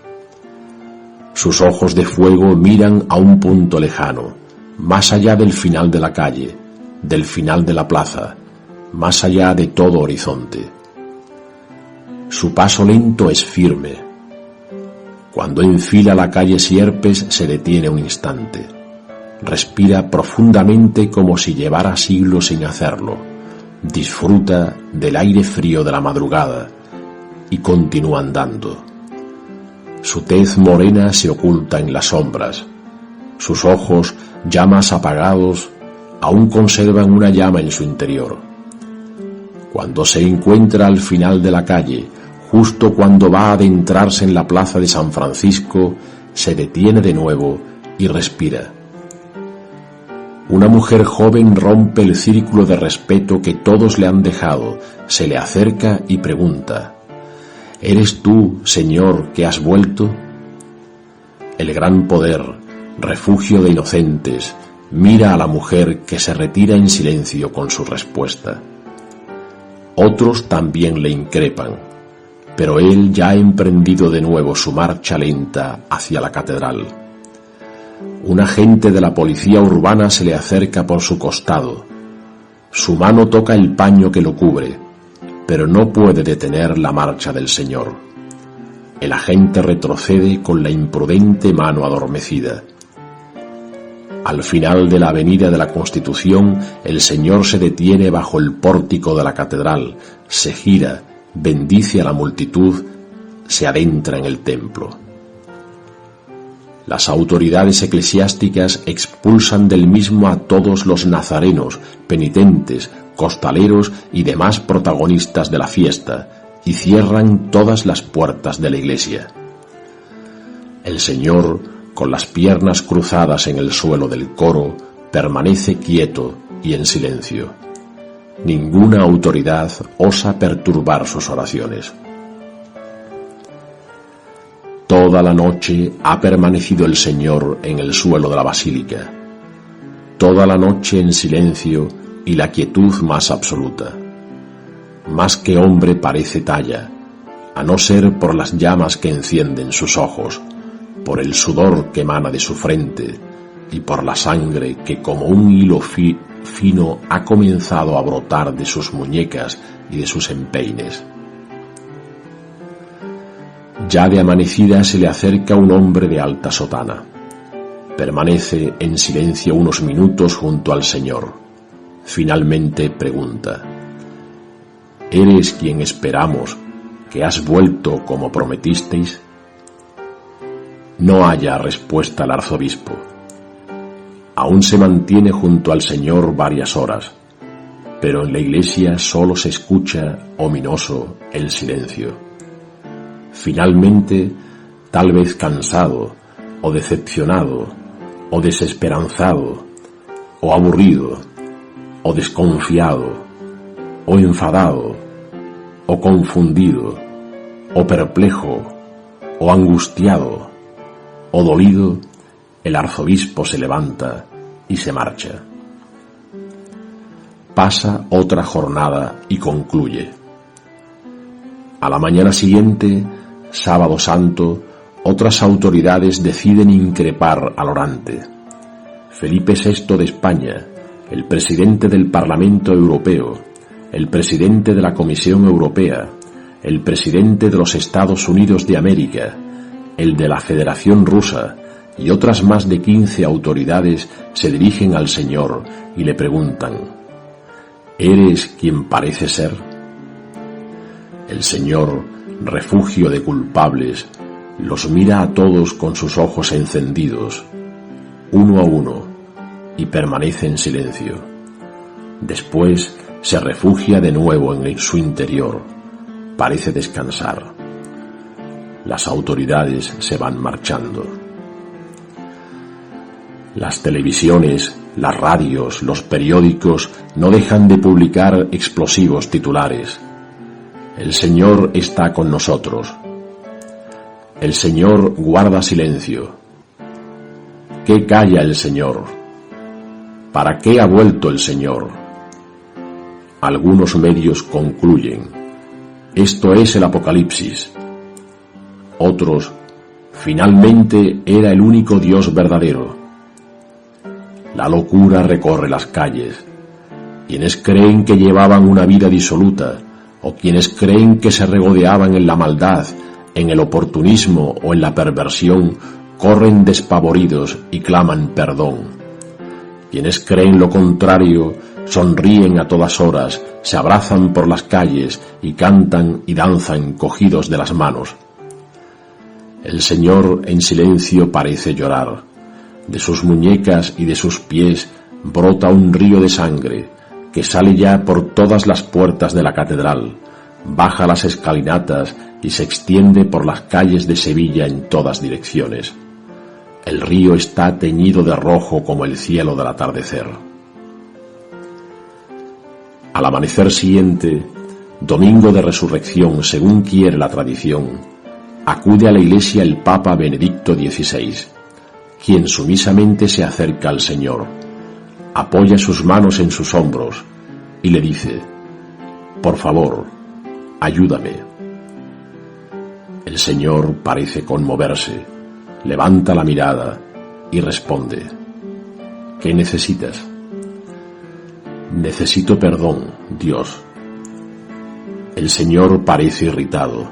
Sus ojos de fuego miran a un punto lejano, más allá del final de la calle, del final de la plaza, más allá de todo horizonte. Su paso lento es firme. Cuando enfila la calle Sierpes se detiene un instante. Respira profundamente como si llevara siglos sin hacerlo. Disfruta del aire frío de la madrugada y continúa andando. Su tez morena se oculta en las sombras. Sus ojos, ya más apagados, aún conservan una llama en su interior. Cuando se encuentra al final de la calle, justo cuando va a adentrarse en la plaza de San Francisco, se detiene de nuevo y respira. Una mujer joven rompe el círculo de respeto que todos le han dejado, se le acerca y pregunta: ¿Eres tú, Señor, que has vuelto? El gran poder, refugio de inocentes, mira a la mujer que se retira en silencio con su respuesta. Otros también le increpan, pero él ya ha emprendido de nuevo su marcha lenta hacia la catedral. Un agente de la policía urbana se le acerca por su costado. Su mano toca el paño que lo cubre, pero no puede detener la marcha del Señor. El agente retrocede con la imprudente mano adormecida. Al final de la avenida de la Constitución, el Señor se detiene bajo el pórtico de la catedral, se gira, bendice a la multitud, se adentra en el templo. Las autoridades eclesiásticas expulsan del mismo a todos los nazarenos, penitentes, costaleros y demás protagonistas de la fiesta, y cierran todas las puertas de la iglesia. El Señor, con las piernas cruzadas en el suelo del coro, permanece quieto y en silencio. Ninguna autoridad osa perturbar sus oraciones. Toda la noche ha permanecido el Señor en el suelo de la basílica. Toda la noche en silencio y la quietud más absoluta. Más que hombre parece talla, a no ser por las llamas que encienden sus ojos, por el sudor que emana de su frente y por la sangre que como un hilo fino ha comenzado a brotar de sus muñecas y de sus empeines. Ya de amanecida se le acerca un hombre de alta sotana. Permanece en silencio unos minutos junto al Señor. Finalmente pregunta: ¿Eres quien esperamos, que has vuelto como prometisteis? No haya respuesta al arzobispo. aún se mantiene junto al Señor varias horas, pero en la iglesia solo se escucha, ominoso, el silencio. Finalmente, tal vez cansado, o decepcionado, o desesperanzado, o aburrido, o desconfiado, o enfadado, o confundido, o perplejo, o angustiado, o dolido, el arzobispo se levanta y se marcha. Pasa otra jornada y concluye. A la mañana siguiente, sábado santo, otras autoridades deciden increpar al orante. Felipe VI de España, el presidente del Parlamento Europeo, el presidente de la Comisión Europea, el presidente de los Estados Unidos de América, el de la Federación Rusa y otras más de 15 autoridades se dirigen al Señor y le preguntan: ¿eres quien parece ser? El Señor, refugio de culpables, los mira a todos con sus ojos encendidos, uno a uno, y permanece en silencio. Después se refugia de nuevo en su interior, parece descansar. Las autoridades se van marchando. Las televisiones, las radios, los periódicos no dejan de publicar explosivos titulares. El Señor está con nosotros. El Señor guarda silencio. ¿Qué calla el Señor? ¿Para qué ha vuelto el Señor? Algunos medios concluyen: esto es el Apocalipsis. Otros: finalmente era el único Dios verdadero. La locura recorre las calles. Quienes creen que llevaban una vida disoluta, o quienes creen que se regodeaban en la maldad, en el oportunismo o en la perversión, corren despavoridos y claman perdón. Quienes creen lo contrario sonríen a todas horas, se abrazan por las calles y cantan y danzan cogidos de las manos. El Señor en silencio parece llorar. De sus muñecas y de sus pies brota un río de sangre que sale ya por todas las puertas de la catedral, baja las escalinatas y se extiende por las calles de Sevilla en todas direcciones. El río está teñido de rojo como el cielo del atardecer. Al amanecer siguiente, domingo de resurrección según quiere la tradición, acude a la iglesia el Papa Benedicto XVI, quien sumisamente se acerca al Señor, apoya sus manos en sus hombros y le dice: por favor, ayúdame. El Señor parece conmoverse, levanta la mirada y responde: ¿qué necesitas? Necesito perdón, Dios. El Señor parece irritado.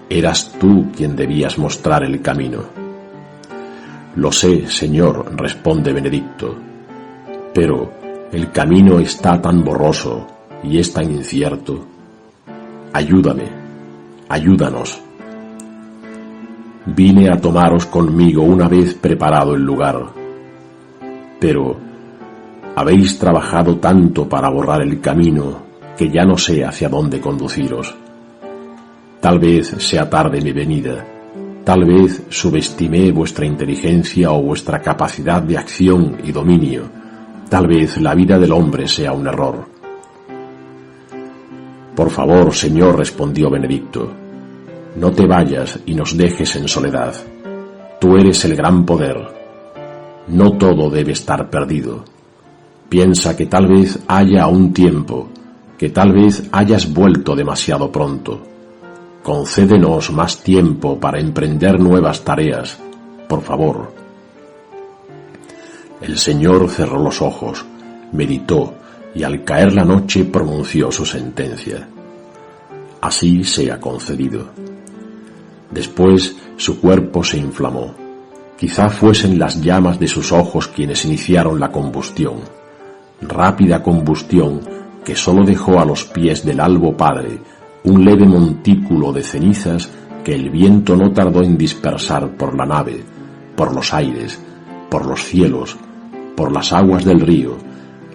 Eras tú quien debías mostrar el camino. Lo sé, Señor, responde Benedicto, pero el camino está tan borroso y es tan incierto. Ayúdame, ayúdanos. Vine a tomaros conmigo una vez preparado el lugar, pero habéis trabajado tanto para borrar el camino que ya no sé hacia dónde conduciros. Tal vez sea tarde mi venida, tal vez subestimé vuestra inteligencia o vuestra capacidad de acción y dominio, tal vez la vida del hombre sea un error. Por favor, Señor, respondió Benedicto, no te vayas y nos dejes en soledad. Tú eres el gran poder. No todo debe estar perdido. Piensa que tal vez haya aún tiempo, que tal vez hayas vuelto demasiado pronto. Concédenos más tiempo para emprender nuevas tareas, por favor. El Señor cerró los ojos, meditó y al caer la noche pronunció su sentencia. Así sea concedido. Después su cuerpo se inflamó. Quizá fuesen las llamas de sus ojos quienes iniciaron la combustión. Rápida combustión que sólo dejó a los pies del Albo Padre un leve montículo de cenizas que el viento no tardó en dispersar por la nave, por los aires, por los cielos, por las aguas del río,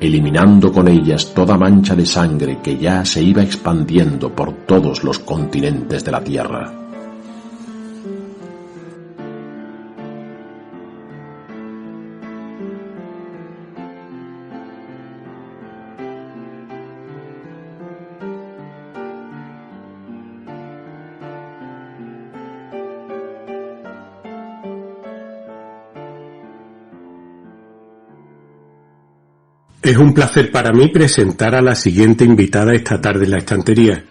eliminando con ellas toda mancha de sangre que ya se iba expandiendo por todos los continentes de la tierra. Es un placer para mí presentar a la siguiente invitada esta tarde en la estantería.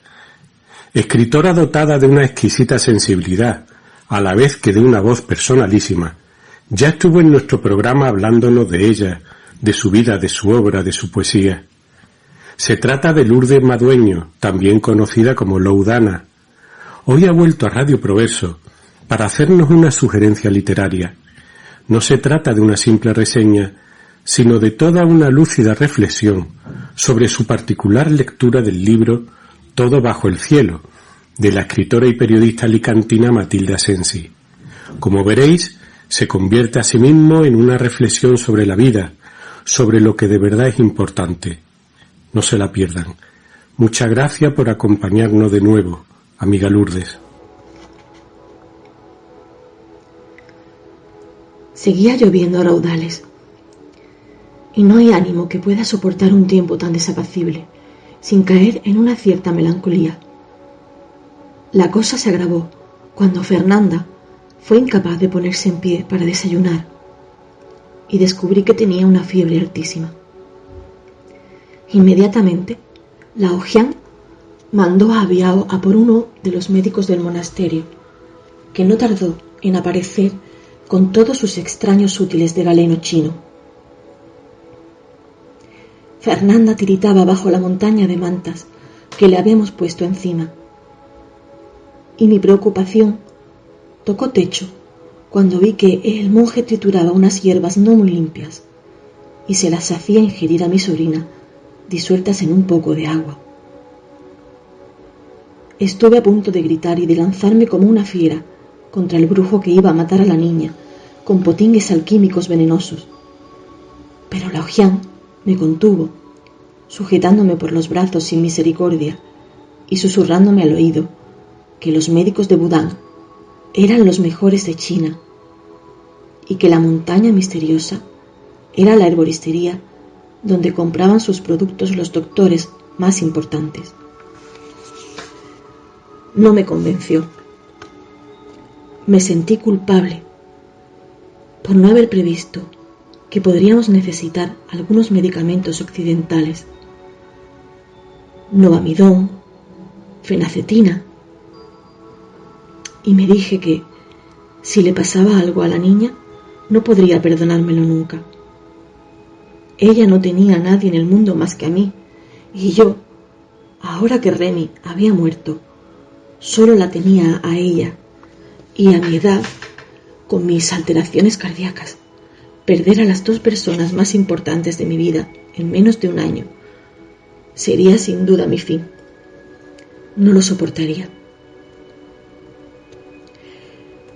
Escritora dotada de una exquisita sensibilidad, a la vez que de una voz personalísima, ya estuvo en nuestro programa hablándonos de ella, de su vida, de su obra, de su poesía. Se trata de Lourdes Madueño, también conocida como Loudana. Hoy ha vuelto a Radio Proverso para hacernos una sugerencia literaria. No se trata de una simple reseña, sino de toda una lúcida reflexión sobre su particular lectura del libro Todo bajo el cielo, de la escritora y periodista alicantina Matilde Asensi. Como veréis, se convierte a sí mismo en una reflexión sobre la vida, sobre lo que de verdad es importante. No se la pierdan. Muchas gracias por acompañarnos de nuevo, amiga Lourdes. Seguía lloviendo a raudales, y no hay ánimo que pueda soportar un tiempo tan desapacible, sin caer en una cierta melancolía. La cosa se agravó cuando Fernanda fue incapaz de ponerse en pie para desayunar, y descubrí que tenía una fiebre altísima. Inmediatamente, la Ojian mandó a Biao a por uno de los médicos del monasterio, que no tardó en aparecer con todos sus extraños útiles de galeno chino. Fernanda tiritaba bajo la montaña de mantas que le habíamos puesto encima, y mi preocupación tocó techo cuando vi que el monje trituraba unas hierbas no muy limpias y se las hacía ingerir a mi sobrina, disueltas en un poco de agua. Estuve a punto de gritar y de lanzarme como una fiera contra el brujo que iba a matar a la niña con potingues alquímicos venenosos, pero la Ojian me contuvo, sujetándome por los brazos sin misericordia y susurrándome al oído que los médicos de Budán eran los mejores de China y que la montaña misteriosa era la herboristería donde compraban sus productos los doctores más importantes. No me convenció. Me sentí culpable por no haber previsto que podríamos necesitar algunos medicamentos occidentales. Novamidón, fenacetina. Y me dije que, si le pasaba algo a la niña, no podría perdonármelo nunca. Ella no tenía a nadie en el mundo más que a mí, y yo, ahora que Remy había muerto, solo la tenía a ella, y a mi edad, con mis alteraciones cardíacas, perder a las dos personas más importantes de mi vida en menos de un año sería sin duda mi fin. No lo soportaría.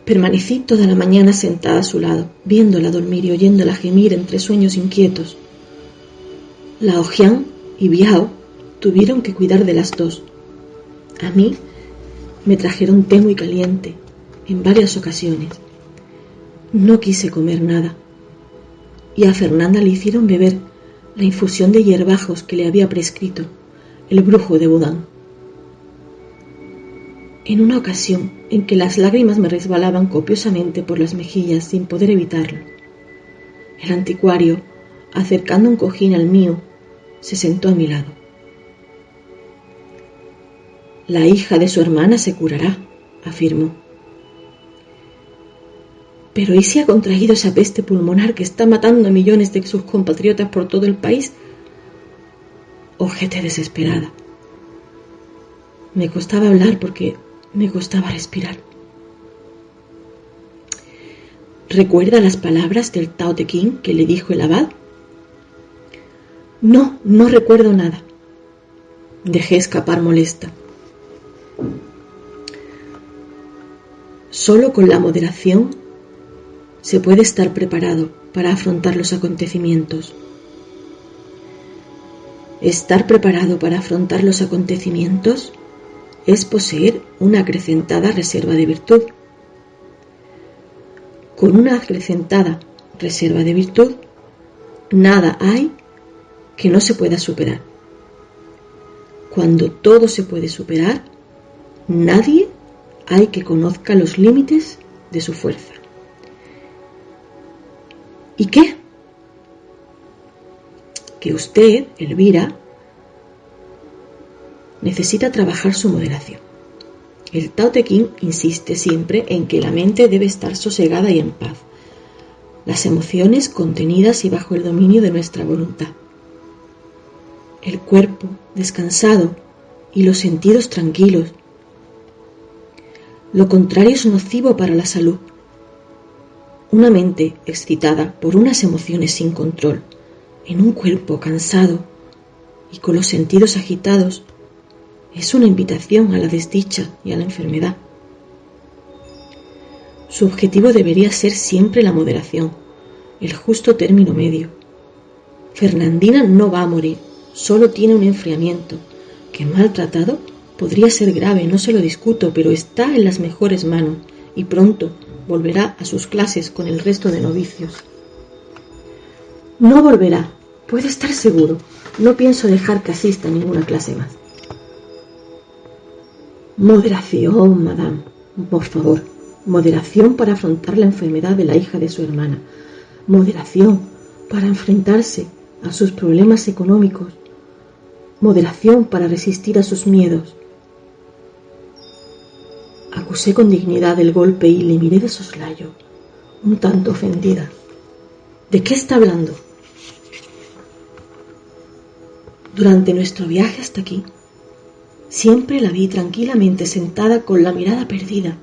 Permanecí toda la mañana sentada a su lado, viéndola dormir y oyéndola gemir entre sueños inquietos. La Ojian y Biao tuvieron que cuidar de las dos. A mí me trajeron té muy caliente en varias ocasiones. No quise comer nada, y a Fernanda le hicieron beber la infusión de hierbajos que le había prescrito el brujo de Budán. En una ocasión en que las lágrimas me resbalaban copiosamente por las mejillas sin poder evitarlo, el anticuario, acercando un cojín al mío, se sentó a mi lado. La hija de su hermana se curará, afirmó. Pero ¿y si ha contraído esa peste pulmonar que está matando a millones de sus compatriotas por todo el país? Objeté desesperada. Me costaba hablar porque me costaba respirar. ¿Recuerda las palabras del Tao Te Ching que le dijo el abad? No recuerdo nada. Dejé escapar molesta. Solo con la moderación se puede estar preparado para afrontar los acontecimientos. Estar preparado para afrontar los acontecimientos es poseer una acrecentada reserva de virtud. Con una acrecentada reserva de virtud, nada hay que no se pueda superar. Cuando todo se puede superar, nadie hay que conozca los límites de su fuerza. ¿Y qué? Que usted, Elvira, necesita trabajar su moderación. El Tao Te Ching insiste siempre en que la mente debe estar sosegada y en paz, las emociones contenidas y bajo el dominio de nuestra voluntad, el cuerpo descansado y los sentidos tranquilos. Lo contrario es nocivo para la salud. Una mente excitada por unas emociones sin control, en un cuerpo cansado y con los sentidos agitados, es una invitación a la desdicha y a la enfermedad. Su objetivo debería ser siempre la moderación, el justo término medio. Fernandina no va a morir, solo tiene un enfriamiento, que mal tratado podría ser grave, no se lo discuto, pero está en las mejores manos y pronto volverá a sus clases con el resto de novicios. No volverá, puede estar seguro. No pienso dejar que asista a ninguna clase más. Moderación, madame, por favor. Moderación para afrontar la enfermedad de la hija de su hermana. Moderación para enfrentarse a sus problemas económicos. Moderación para resistir a sus miedos. Acusé con dignidad el golpe y le miré de soslayo, un tanto ofendida. ¿De qué está hablando? Durante nuestro viaje hasta aquí, siempre la vi tranquilamente sentada con la mirada perdida.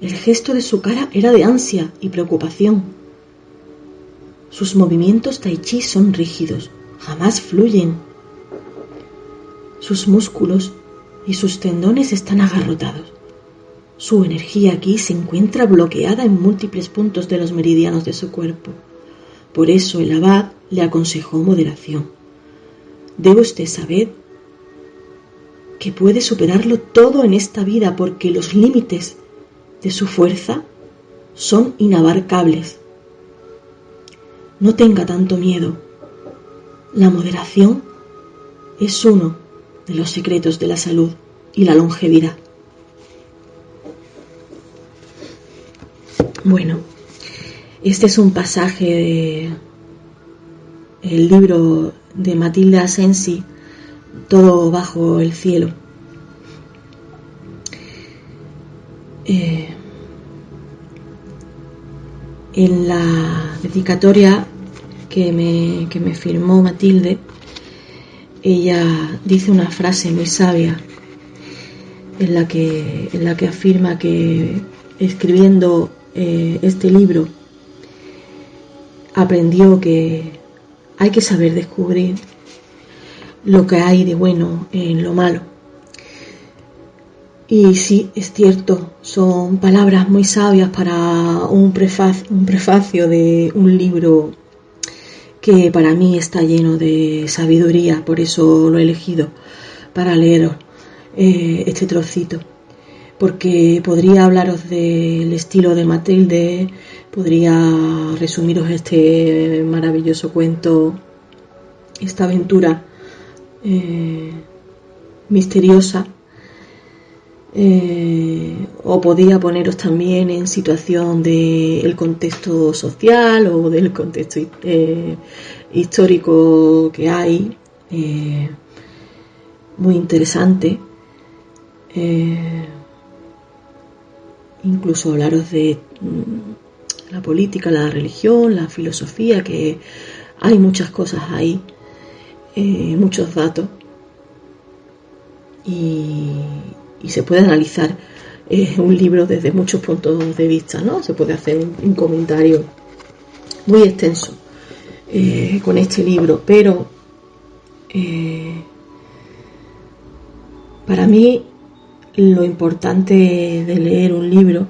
El gesto de su cara era de ansia y preocupación. Sus movimientos tai chi son rígidos, jamás fluyen. Sus músculos y sus tendones están agarrotados. Su energía aquí se encuentra bloqueada en múltiples puntos de los meridianos de su cuerpo. Por eso el abad le aconsejó moderación. Debe usted saber que puede superarlo todo en esta vida porque los límites de su fuerza son inabarcables. No tenga tanto miedo. La moderación es uno de los secretos de la salud y la longevidad. Bueno, este es un pasaje del libro de Matilde Asensi, Todo bajo el cielo. En la dedicatoria que me firmó Matilde, ella dice una frase muy sabia en la que afirma que escribiendo este libro aprendió que hay que saber descubrir lo que hay de bueno en lo malo. Y sí, es cierto, son palabras muy sabias para un prefacio de un libro que para mí está lleno de sabiduría, por eso lo he elegido para leer este trocito. Porque podría hablaros del estilo de Matilde, podría resumiros este maravilloso cuento, esta aventura misteriosa, o podía poneros también en situación del contexto social o del contexto histórico que hay, muy interesante. Incluso hablaros de la política, la religión, la filosofía, que hay muchas cosas ahí, muchos datos, y se puede analizar un libro desde muchos puntos de vista, ¿no? Se puede hacer un comentario muy extenso con este libro, pero para mí lo importante de leer un libro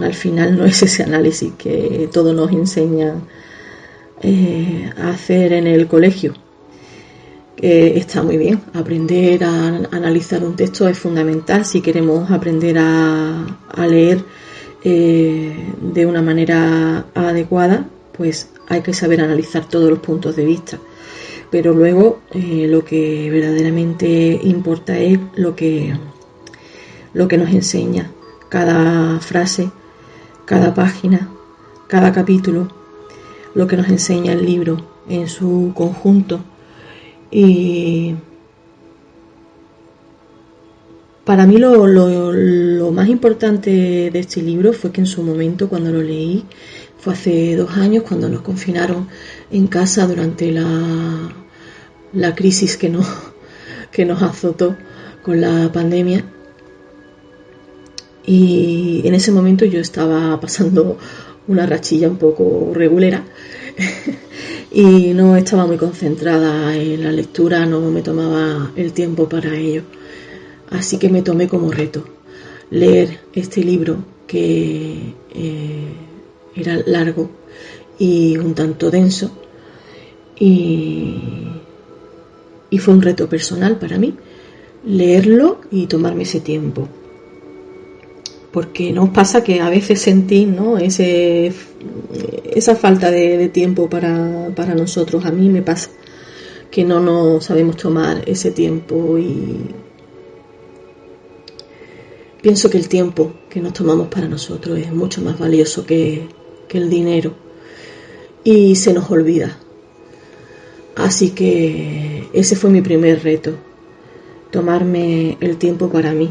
al final no es ese análisis que todos nos enseñan a hacer en el colegio. Está muy bien, aprender a analizar un texto es fundamental si queremos aprender a leer de una manera adecuada, pues hay que saber analizar todos los puntos de vista. Pero luego lo que verdaderamente importa es lo que nos enseña cada frase, cada página, cada capítulo, lo que nos enseña el libro en su conjunto. Y para mí lo más importante de este libro fue que en su momento, cuando lo leí, fue hace 2 años, cuando nos confinaron en casa durante la crisis que nos azotó con la pandemia. Y en ese momento yo estaba pasando una rachilla un poco regulera y no estaba muy concentrada en la lectura, no me tomaba el tiempo para ello. Así que me tomé como reto leer este libro que era largo y un tanto denso, y fue un reto personal para mí leerlo y tomarme ese tiempo. Porque nos pasa que a veces sentís, ¿no?, esa falta de tiempo para nosotros. A mí me pasa que no nos sabemos tomar ese tiempo, y pienso que el tiempo que nos tomamos para nosotros es mucho más valioso que el dinero, y se nos olvida. Así que ese fue mi primer reto, tomarme el tiempo para mí.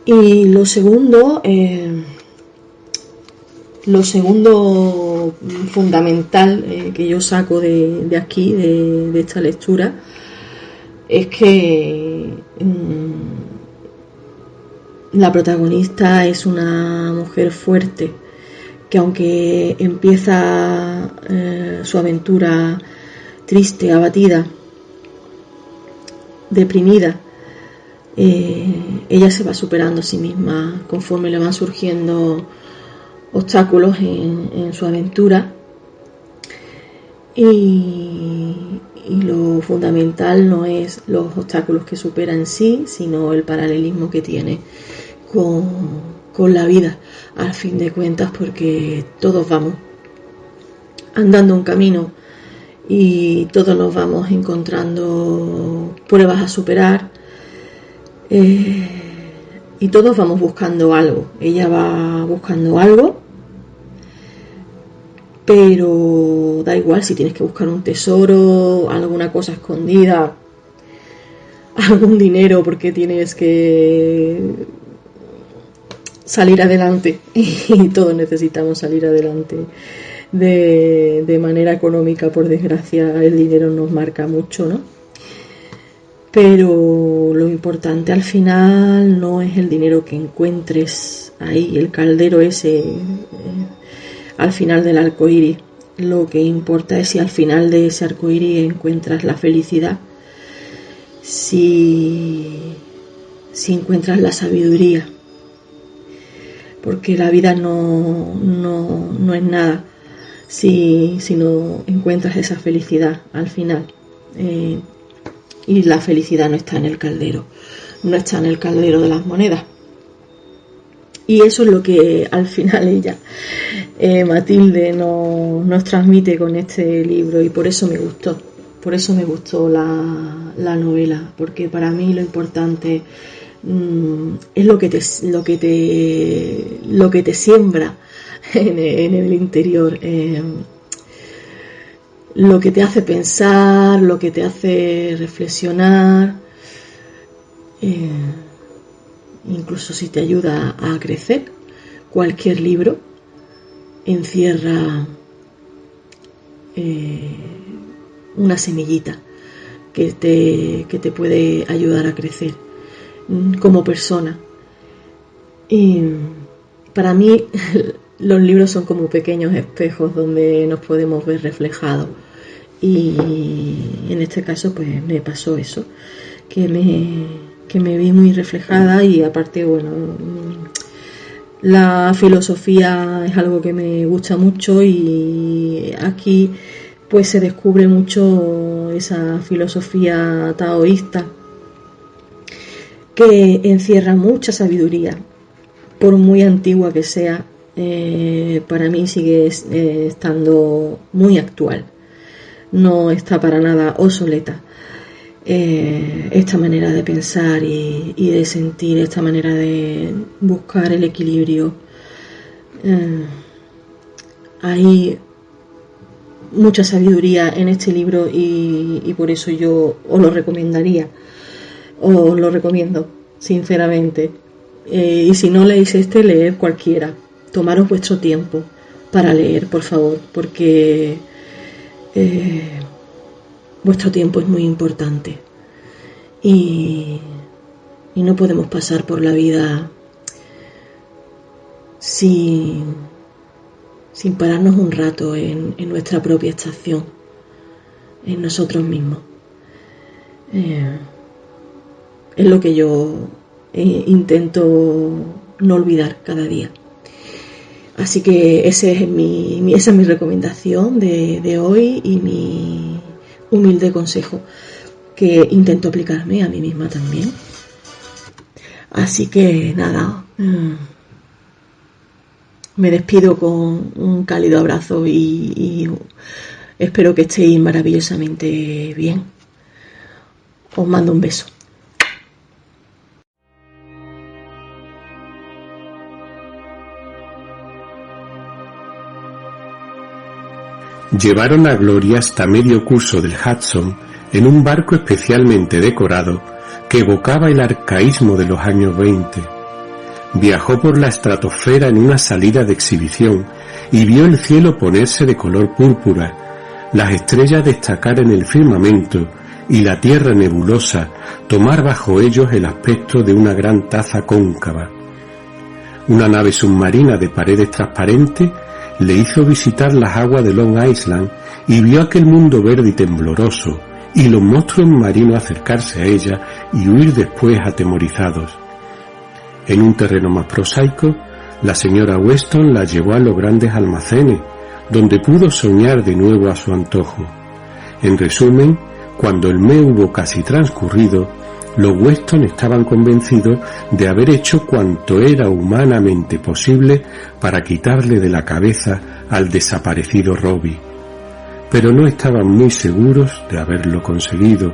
Y lo segundo fundamental que yo saco de aquí, de esta lectura, es que la protagonista es una mujer fuerte, que aunque empieza su aventura triste, abatida, deprimida, ella se va superando a sí misma conforme le van surgiendo obstáculos en su aventura, y lo fundamental no es los obstáculos que supera en sí, sino el paralelismo que tiene con la vida, al fin de cuentas, porque todos vamos andando un camino y todos nos vamos encontrando pruebas a superar. Y todos vamos buscando algo. Ella va buscando algo, pero da igual si tienes que buscar un tesoro, alguna cosa escondida, algún dinero, porque tienes que salir adelante, y todos necesitamos salir adelante de manera económica. Por desgracia, el dinero nos marca mucho, ¿no? Pero lo importante al final no es el dinero que encuentres ahí, el caldero ese al final del arcoíris. Lo que importa es si al final de ese arcoíris encuentras la felicidad, si encuentras la sabiduría, porque la vida no es nada si no encuentras esa felicidad al final. Y la felicidad no está en el caldero, no está en el caldero de las monedas. Y eso es lo que al final ella, Matilde, nos transmite con este libro, y por eso me gustó la novela, porque para mí lo importante es lo que te siembra en el interior. Lo que te hace pensar, lo que te hace reflexionar, incluso si te ayuda a crecer. Cualquier libro encierra una semillita que te puede ayudar a crecer como persona. Y para mí los libros son como pequeños espejos donde nos podemos ver reflejados, y en este caso pues me pasó eso, que me vi muy reflejada, y aparte, bueno, La filosofía es algo que me gusta mucho y aquí pues se descubre mucho esa filosofía taoísta que encierra mucha sabiduría, por muy antigua que sea. Para mí sigue estando muy actual, no está para nada obsoleta. Esta manera de pensar y de sentir, esta manera de buscar el equilibrio, hay mucha sabiduría en este libro y por eso yo os lo recomendaría, os lo recomiendo sinceramente. Y si no leéis este, leed cualquiera, tomaros vuestro tiempo para leer, por favor, porque vuestro tiempo es muy importante y no podemos pasar por la vida sin pararnos un rato en nuestra propia estación, en nosotros mismos. Es lo que yo intento no olvidar cada día. Así que esa es mi recomendación de hoy y mi humilde consejo que intento aplicarme a mí misma también. Así que nada, me despido con un cálido abrazo y espero que estéis maravillosamente bien. Os mando un beso. Llevaron a Gloria hasta medio curso del Hudson en un barco especialmente decorado que evocaba el arcaísmo de los años 20. Viajó por la estratosfera en una salida de exhibición y vio el cielo ponerse de color púrpura, las estrellas destacar en el firmamento y la tierra nebulosa tomar bajo ellos el aspecto de una gran taza cóncava. Una nave submarina de paredes transparentes le hizo visitar las aguas de Long Island y vio aquel mundo verde y tembloroso y los monstruos marinos acercarse a ella y huir después atemorizados. En un terreno más prosaico, la señora Weston la llevó a los grandes almacenes, donde pudo soñar de nuevo a su antojo. En resumen, cuando el mes hubo casi transcurrido, los Weston estaban convencidos de haber hecho cuanto era humanamente posible para quitarle de la cabeza al desaparecido Robbie. Pero no estaban muy seguros de haberlo conseguido.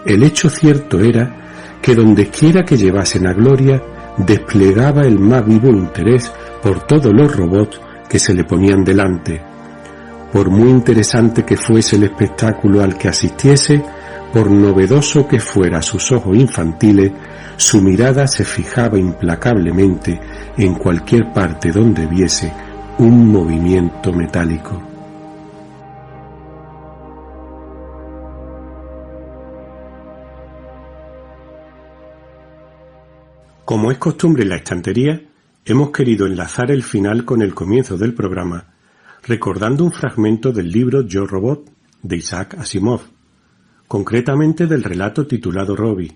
El hecho cierto era que dondequiera que llevasen a Gloria, desplegaba el más vivo interés por todos los robots que se le ponían delante. Por muy interesante que fuese el espectáculo al que asistiese, por novedoso que fuera a sus ojos infantiles, su mirada se fijaba implacablemente en cualquier parte donde viese un movimiento metálico. Como es costumbre en la estantería, hemos querido enlazar el final con el comienzo del programa, recordando un fragmento del libro Yo Robot, de Isaac Asimov, concretamente del relato titulado Robbie.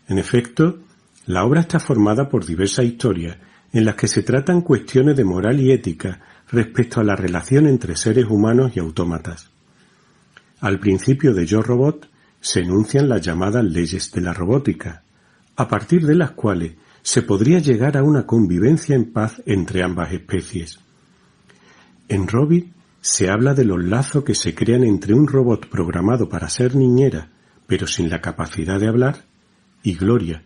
En efecto, la obra está formada por diversas historias en las que se tratan cuestiones de moral y ética respecto a la relación entre seres humanos y autómatas. Al principio de Yo Robot se enuncian las llamadas leyes de la robótica, a partir de las cuales se podría llegar a una convivencia en paz entre ambas especies. En Robbie se habla de los lazos que se crean entre un robot programado para ser niñera, pero sin la capacidad de hablar, y Gloria,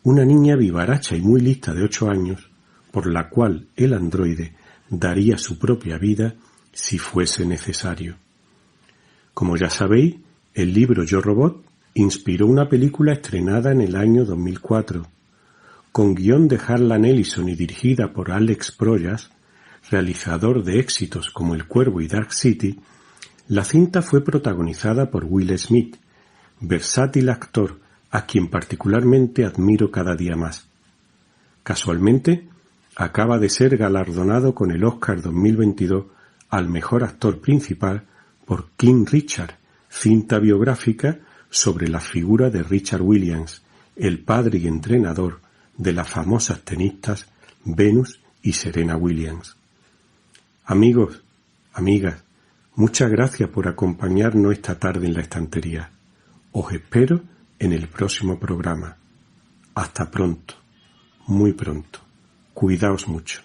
una niña vivaracha y muy lista de 8 años, por la cual el androide daría su propia vida si fuese necesario. Como ya sabéis, el libro Yo Robot inspiró una película estrenada en el año 2004. Con guión de Harlan Ellison y dirigida por Alex Proyas, realizador de éxitos como El Cuervo y Dark City, la cinta fue protagonizada por Will Smith, versátil actor a quien particularmente admiro cada día más. Casualmente, acaba de ser galardonado con el Oscar 2022 al mejor actor principal por King Richard, cinta biográfica sobre la figura de Richard Williams, el padre y entrenador de las famosas tenistas Venus y Serena Williams. Amigos, amigas, muchas gracias por acompañarnos esta tarde en la estantería. Os espero en el próximo programa. Hasta pronto, muy pronto. Cuidaos mucho.